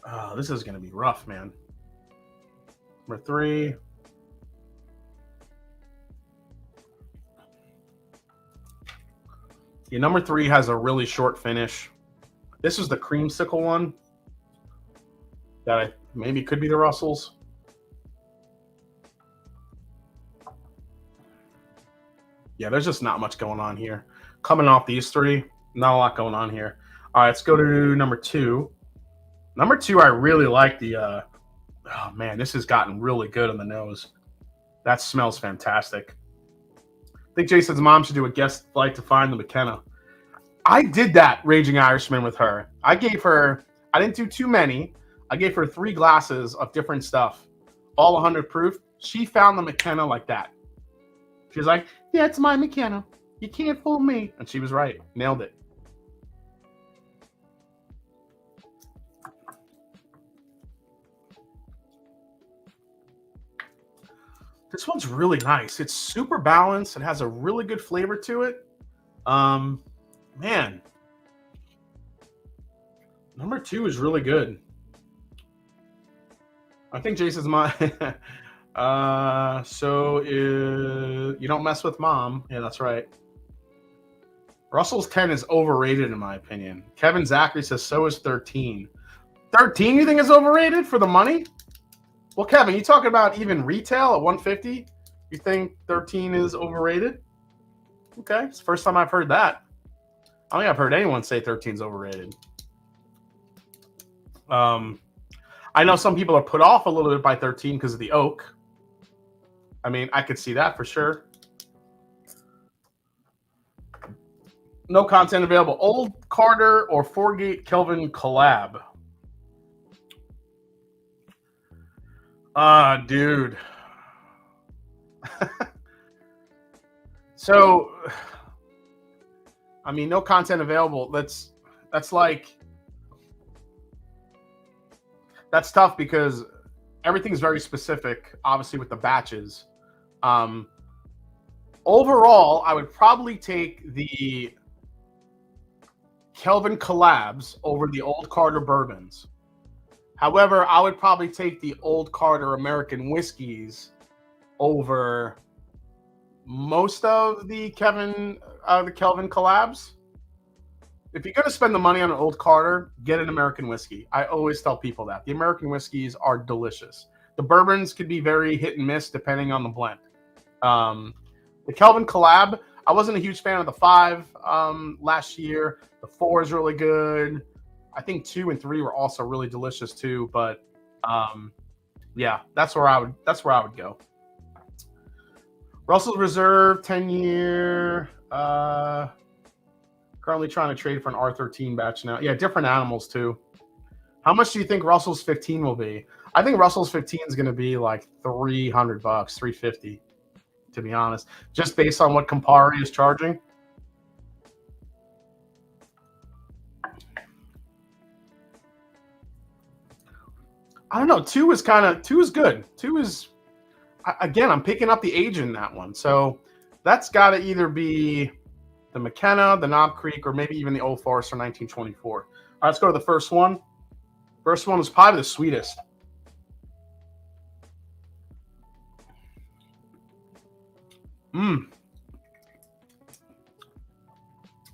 Oh, this is going to be rough, man. Number 3. Yeah, number 3 has a really short finish. This is the creamsicle one that maybe could be the Russells. Yeah, there's just not much going on here. Coming off these 3, not a lot going on here. All right, let's go to number 2. Number 2, I really like the, oh man, this has gotten really good on the nose. That smells fantastic. I think Jason's mom should do a guest flight to find the McKenna. I did that Raging Irishman with her. I didn't do too many. I gave her 3 glasses of different stuff, all 100 proof. She found the McKenna like that. She was like, yeah, it's my McKenna. You can't fool me. And she was right. Nailed it. This one's really nice. It's super balanced. It has a really good flavor to it. Man. Number 2 is really good. I think Jason's my. You don't mess with mom. Yeah, that's right. Russell's 10 is overrated in my opinion. Kevin Zachary says so is 13. 13 you think is overrated for the money? Well, Kevin, you talking about even retail at 150? You think 13 is overrated? Okay, it's the first time I've heard that. I don't think I've heard anyone say 13 is overrated. I know some people are put off a little bit by 13 because of the oak. I mean, I could see that for sure. No content available. Old Carter or Foregate Kelvin collab. Dude. So, I mean, no content available. That's tough because everything's very specific, obviously, with the batches. Overall, I would probably take the Kelvin collabs over the Old Carter bourbons. However, I would probably take the Old Carter American whiskeys over most of the Kelvin collabs. If you're going to spend the money on an Old Carter, get an American whiskey. I always tell people that. The American whiskeys are delicious. The bourbons could be very hit and miss depending on the blend. The Kelvin collab, I wasn't a huge fan of the 5 last year. The 4 is really good. I think 2 and 3 were also really delicious too. But yeah, that's where I would go. Russell's Reserve 10-year. Currently trying to trade for an R13 batch now. Yeah, different animals too. How much do you think Russell's 15 will be? I think Russell's 15 is going to be like $300, $350, to be honest, just based on what Campari is charging. I don't know. 2 is good. 2 is, again, I'm picking up the age in that one. So that's got to either be the McKenna, the Knob Creek, or maybe even the Old Forester 1924. All right, let's go to the first one. First one is probably the sweetest.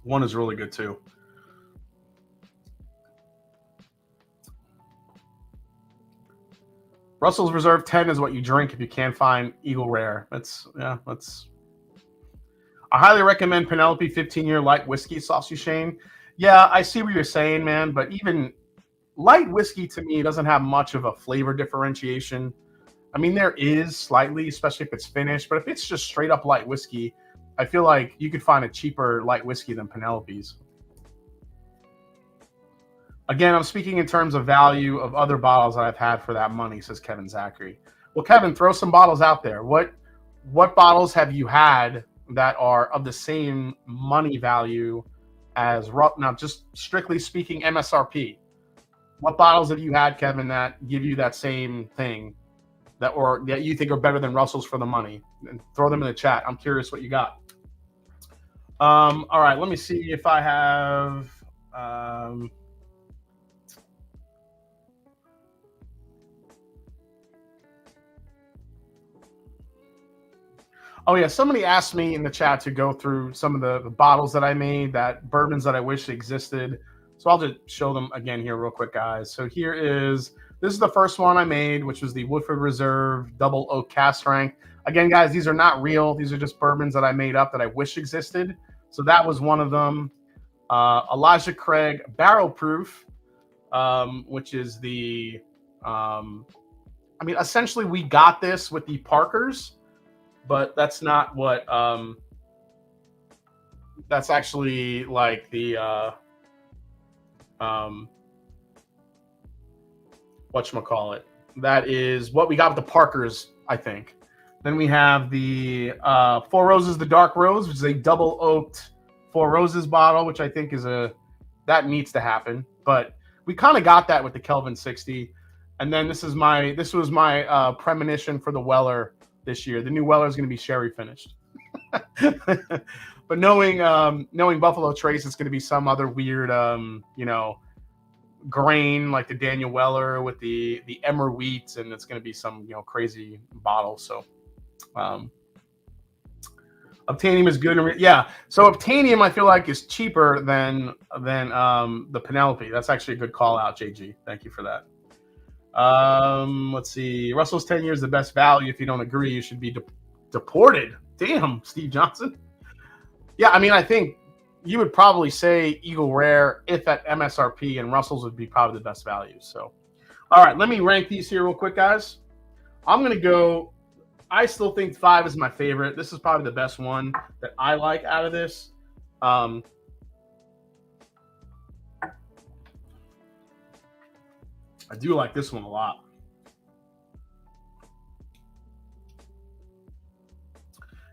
One is really good too. Russell's Reserve 10 is what you drink if you can't find Eagle Rare. I highly recommend Penelope 15-year light whiskey, Saucy Shane. Yeah, I see what you're saying, man, but even light whiskey to me doesn't have much of a flavor differentiation. I mean, there is slightly, especially if it's finished, but if it's just straight up light whiskey, I feel like you could find a cheaper light whiskey than Penelope's. Again, I'm speaking in terms of value of other bottles that I've had for that money, says Kevin Zachary. Well, Kevin, throw some bottles out there. What bottles have you had that are of the same money value as now? Just strictly speaking, MSRP. What bottles have you had, Kevin, that give you that same thing that you think are better than Russell's for the money? And throw them in the chat. I'm curious what you got. All right, let me see if I have. Oh, yeah. Somebody asked me in the chat to go through some of the bottles that I made, that bourbons that I wish existed. So I'll just show them again here real quick, guys. So this is the first one I made, which was the Woodford Reserve Double Oak Cask Strength. Again, guys, these are not real. These are just bourbons that I made up that I wish existed. So that was one of them. Elijah Craig Barrel Proof, which is the, essentially we got this with the Parkers, but that's not what, that's actually like the, whatchamacallit. That is what we got with the Parkers, I think. Then we have the Four Roses, the Dark Rose, which is a double oaked Four Roses bottle, which I think that needs to happen. But we kind of got that with the Kelvin 60. And then this was my premonition for the Weller this year. The new Weller is going to be sherry finished. But knowing Buffalo Trace, it's going to be some other weird, grain like the Daniel Weller with the Emmer wheat, and it's going to be some crazy bottle. So Obtainium is good. Yeah, so Obtainium I feel like is cheaper than the Penelope. That's actually a good call out, JG. Thank you for that. Let's see. Russell's 10 years the best value. If you don't agree, you should be deported. Damn, Steve Johnson. Yeah, I mean, I think you would probably say Eagle Rare if at MSRP, and Russell's would be probably the best value. So, all right, let me rank these here real quick, guys. I'm going to go, I still think 5 is my favorite. This is probably the best one that I like out of this. I do like this one a lot.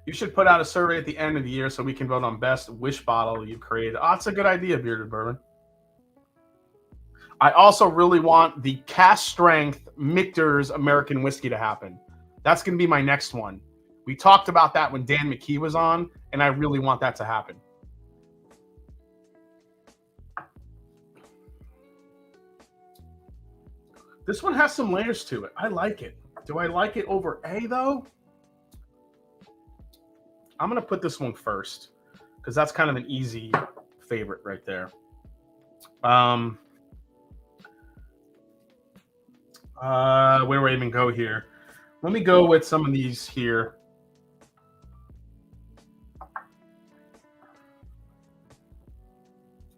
You should put out a survey at the end of the year so we can vote on best wish bottle you've created. Oh, that's a good idea, Bearded Bourbon. I also really want the cast strength Michter's American whiskey to happen. That's going to be my next one. We talked about that when Dan McKee was on, and I really want that to happen. This one has some layers to it. I like it. Do I like it over A, though? I'm going to put this one first because that's kind of an easy favorite right there. Where do I even go here? Let me go with some of these here.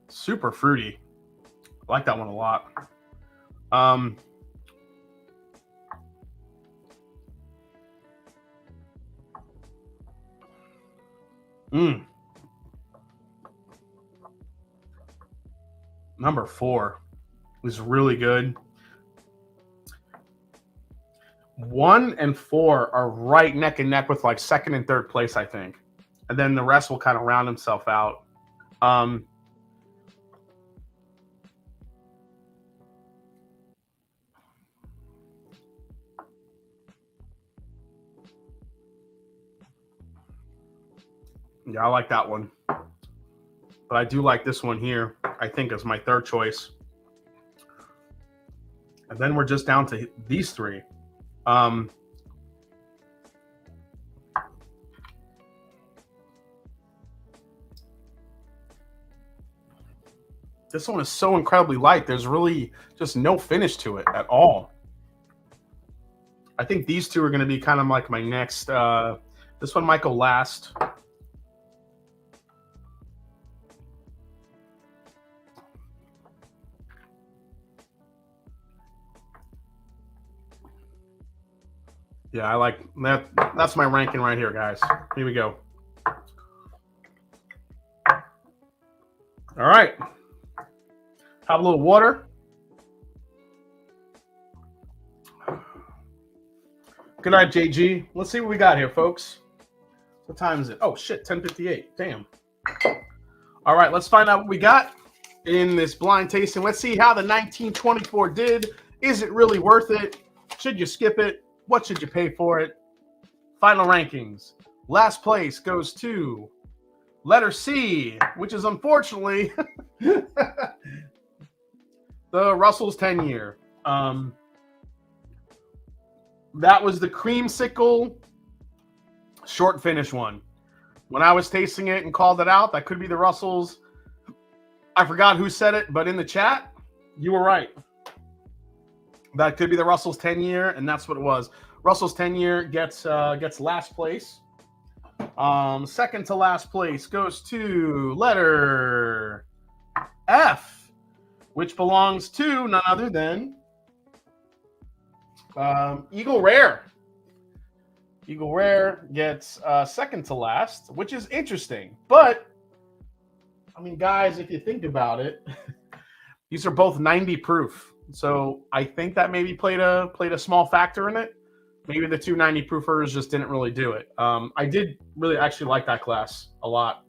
Super fruity. I like that one a lot. Number 4 was really good. 1 and 4 are right neck and neck with like second and third place, I think. And then the rest will kind of round himself out. Yeah, I like that one. But I do like this one here, I think, is my third choice. And then we're just down to these 3. This one is so incredibly light. There's really just no finish to it at all. I think these 2 are going to be kind of like my next. This one might go last. Yeah, I like that. That's my ranking right here, guys. Here we go. All right. Have a little water. Good night, JG. Let's see what we got here, folks. What time is it? Oh, shit, 10:58. Damn. All right, let's find out what we got in this blind tasting. Let's see how the 1924 did. Is it really worth it? Should you skip it? What should you pay for it? Final rankings. Last place goes to letter C, which is unfortunately the Russell's 10-year. That was the creamsicle short finish one. When I was tasting it and called it out, that could be the Russell's. I forgot who said it, but in the chat, you were right. That could be the Russell's 10-year, and that's what it was. Russell's 10-year gets last place. Second to last place goes to letter F, which belongs to none other than Eagle Rare. Eagle Rare gets second to last, which is interesting. But, I mean, guys, if you think about it, these are both 90 proof. So I think that maybe played a small factor in it. Maybe the 290 proofers just didn't really do it. I did really actually like that class a lot.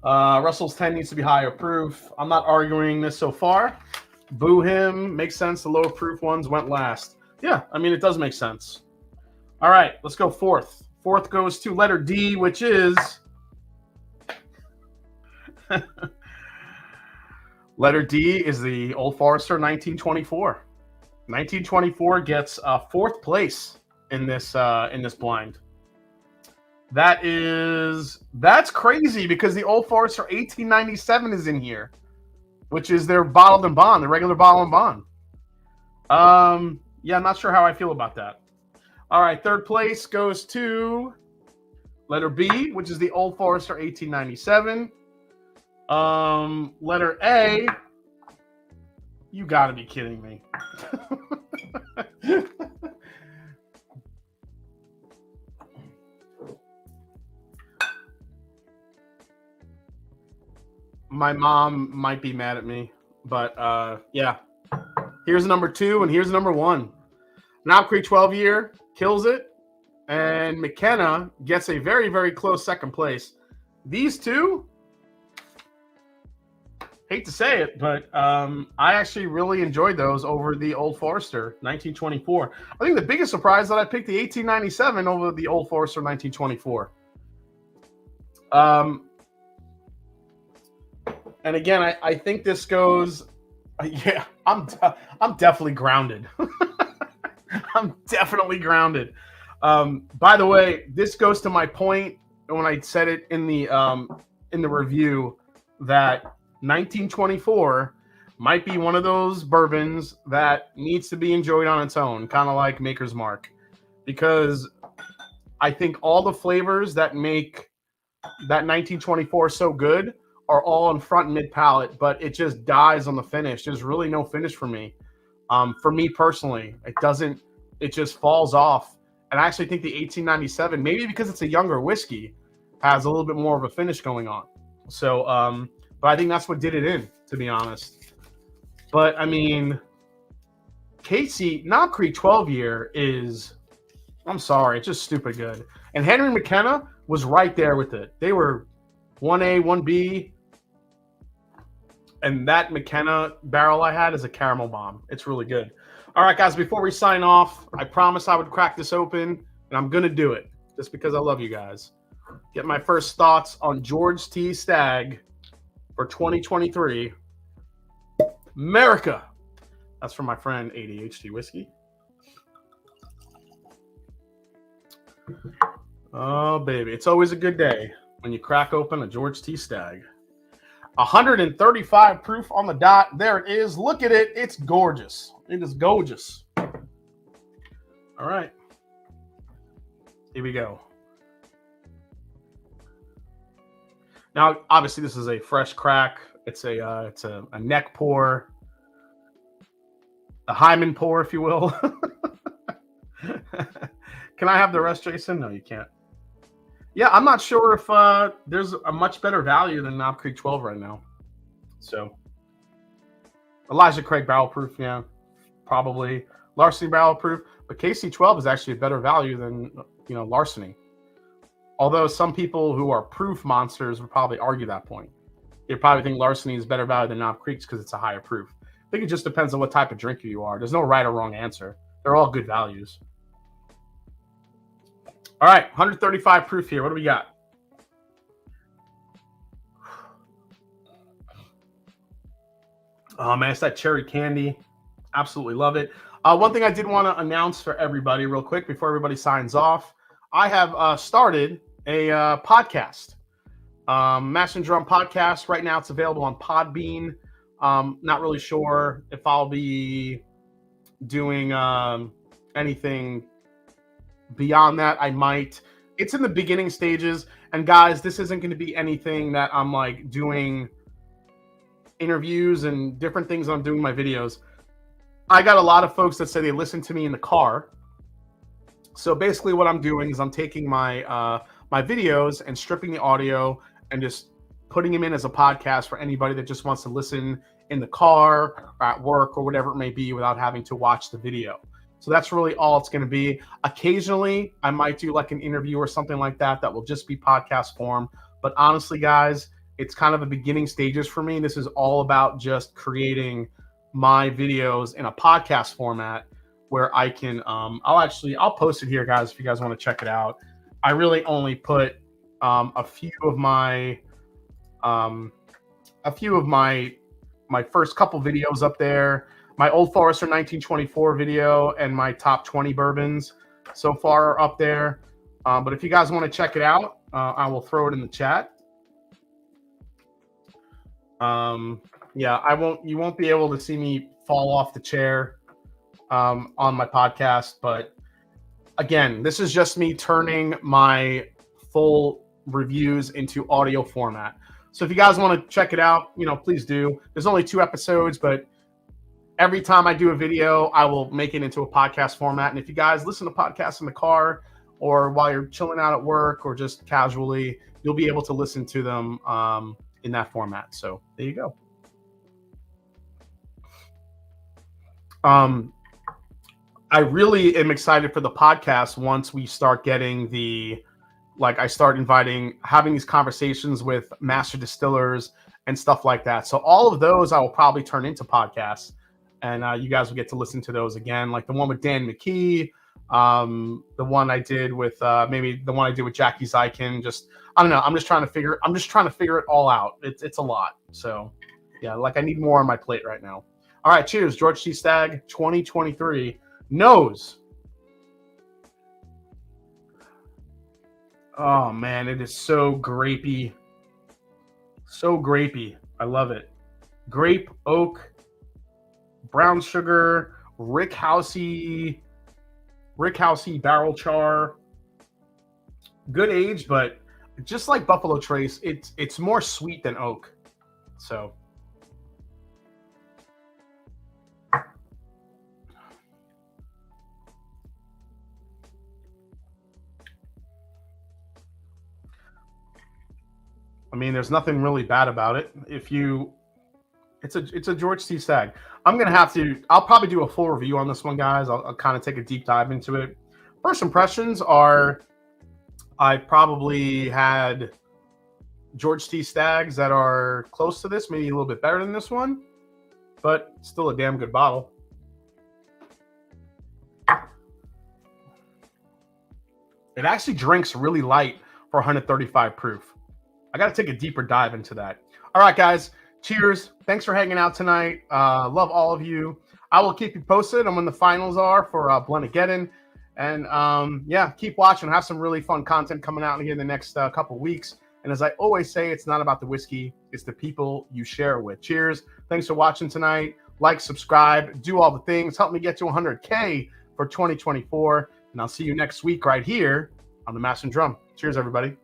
Russell's 10 needs to be higher proof. I'm not arguing this so far. Boo him. Makes sense. The lower proof ones went last. Yeah, I mean, it does make sense. All right, let's go fourth. Fourth goes to letter D, which is Letter D is the Old Forester 1924. 1924 gets fourth place in this blind. That's crazy because the Old Forester 1897 is in here, which is their bottled and bond, the regular bottle and bond. Yeah, I'm not sure how I feel about that. All right, third place goes to letter B, which is the Old Forester 1897. Letter A, you got to be kidding me. My mom might be mad at me, but yeah. Here's number 2 and here's number 1. Knob Creek 12 year kills it, and McKenna gets a very, very close second place. These two, hate to say it, but I actually really enjoyed those over the Old Forester 1924. I think the biggest surprise that I picked the 1897 over the Old Forester 1924. And again, I think this goes. Yeah, I'm definitely grounded. I'm definitely grounded. By the way, this goes to my point when I said it in the review that 1924 might be one of those bourbons that needs to be enjoyed on its own, kind of like Maker's Mark, because I think all the flavors that make that 1924 so good are all in front and mid palate, but it just dies on the finish. There's really no finish for me. For me personally, it just falls off. And I actually think the 1897, maybe because it's a younger whiskey, has a little bit more of a finish going on. So, but I think that's what did it in, to be honest. But I mean, Knob Creek 12 year is, I'm sorry, it's just stupid good. And Henry McKenna was right there with it. They were 1A, 1B. And that McKenna barrel I had is a caramel bomb. It's really good. All right, guys, before we sign off, I promised I would crack this open, and I'm going to do it just because I love you guys. Get my first thoughts on George T. Stagg for 2023. America. That's from my friend ADHD Whiskey. Oh, baby. It's always a good day when you crack open a George T. Stagg. 135 proof on the dot. There it is. Look at it. It's gorgeous. It is gorgeous. All right. Here we go. Now, obviously, this is a fresh crack. It's a neck pour, a hymen pour, if you will. Can I have the rest, Jason? No, you can't. Yeah, I'm not sure if there's a much better value than Knob Creek 12 right now. So, Elijah Craig barrel proof, yeah, probably. Larceny barrel proof, but KC12 is actually a better value than Larceny. Although some people who are proof monsters would probably argue that point. They probably think Larceny is better value than Knob Creek's because it's a higher proof. I think it just depends on what type of drinker you are. There's no right or wrong answer. They're all good values. All right, 135 proof here. What do we got? Oh, man, it's that cherry candy. Absolutely love it. One thing I did want to announce for everybody real quick before everybody signs off, I have started a podcast, Mash and Drum podcast. Right now it's available on Podbean. Not really sure if I'll be doing anything beyond that. I might. It's in the beginning stages. And guys, this isn't going to be anything that I'm like doing interviews and different things I'm doing my videos. I got a lot of folks that say they listen to me in the car. So basically what I'm doing is I'm taking my my videos and stripping the audio and just putting them in as a podcast for anybody that just wants to listen in the car or at work or whatever it may be without having to watch the video. So that's really all it's going to be. Occasionally, I might do like an interview or something like that that will just be podcast form. But honestly, guys, it's kind of the beginning stages for me. This is all about just creating my videos in a podcast format where I can, I'll post it here, guys, if you guys want to check it out. I really only put a few of my my first couple videos up there. My Old Forester 1924 video and my top 20 bourbons so far are up there. But if you guys want to check it out, I will throw it in the chat. Yeah, you won't be able to see me fall off the chair on my podcast, but again, this is just me turning my full reviews into audio format. So if you guys want to check it out, please do. There's only 2 episodes, but every time I do a video, I will make it into a podcast format. And if you guys listen to podcasts in the car or while you're chilling out at work or just casually, you'll be able to listen to them in that format. So there you go. I really am excited for the podcast once we start getting I start having these conversations with master distillers and stuff like that. So all of those I will probably turn into podcasts, and you guys will get to listen to those again, like the one with Dan McKee, the one I did with maybe the one I did with Jackie Zykin. Just I don't know. I'm just trying to figure it all out. It's a lot. So yeah, I need more on my plate right now. All right, cheers, George T. Stagg 2023 nose. Oh man, it is so grapey. So grapey. I love it. Grape, oak, brown sugar, rickhousey barrel char. Good age, but just like Buffalo Trace, it's more sweet than oak. So I mean, there's nothing really bad about it. It's a George T. Stagg. I'll probably do a full review on this one, guys. I'll kind of take a deep dive into it. First impressions are, I probably had George T. Staggs that are close to this, maybe a little bit better than this one, but still a damn good bottle. It actually drinks really light for 135 proof. I got to take a deeper dive into that. All right, guys. Cheers. Thanks for hanging out tonight. Love all of you. I will keep you posted on when the finals are for Blennageddon. And yeah, keep watching. Have some really fun content coming out here in the next couple weeks. And as I always say, it's not about the whiskey. It's the people you share it with. Cheers. Thanks for watching tonight. Like, subscribe, do all the things. Help me get to 100K for 2024. And I'll see you next week right here on the Master and Drum. Cheers, everybody.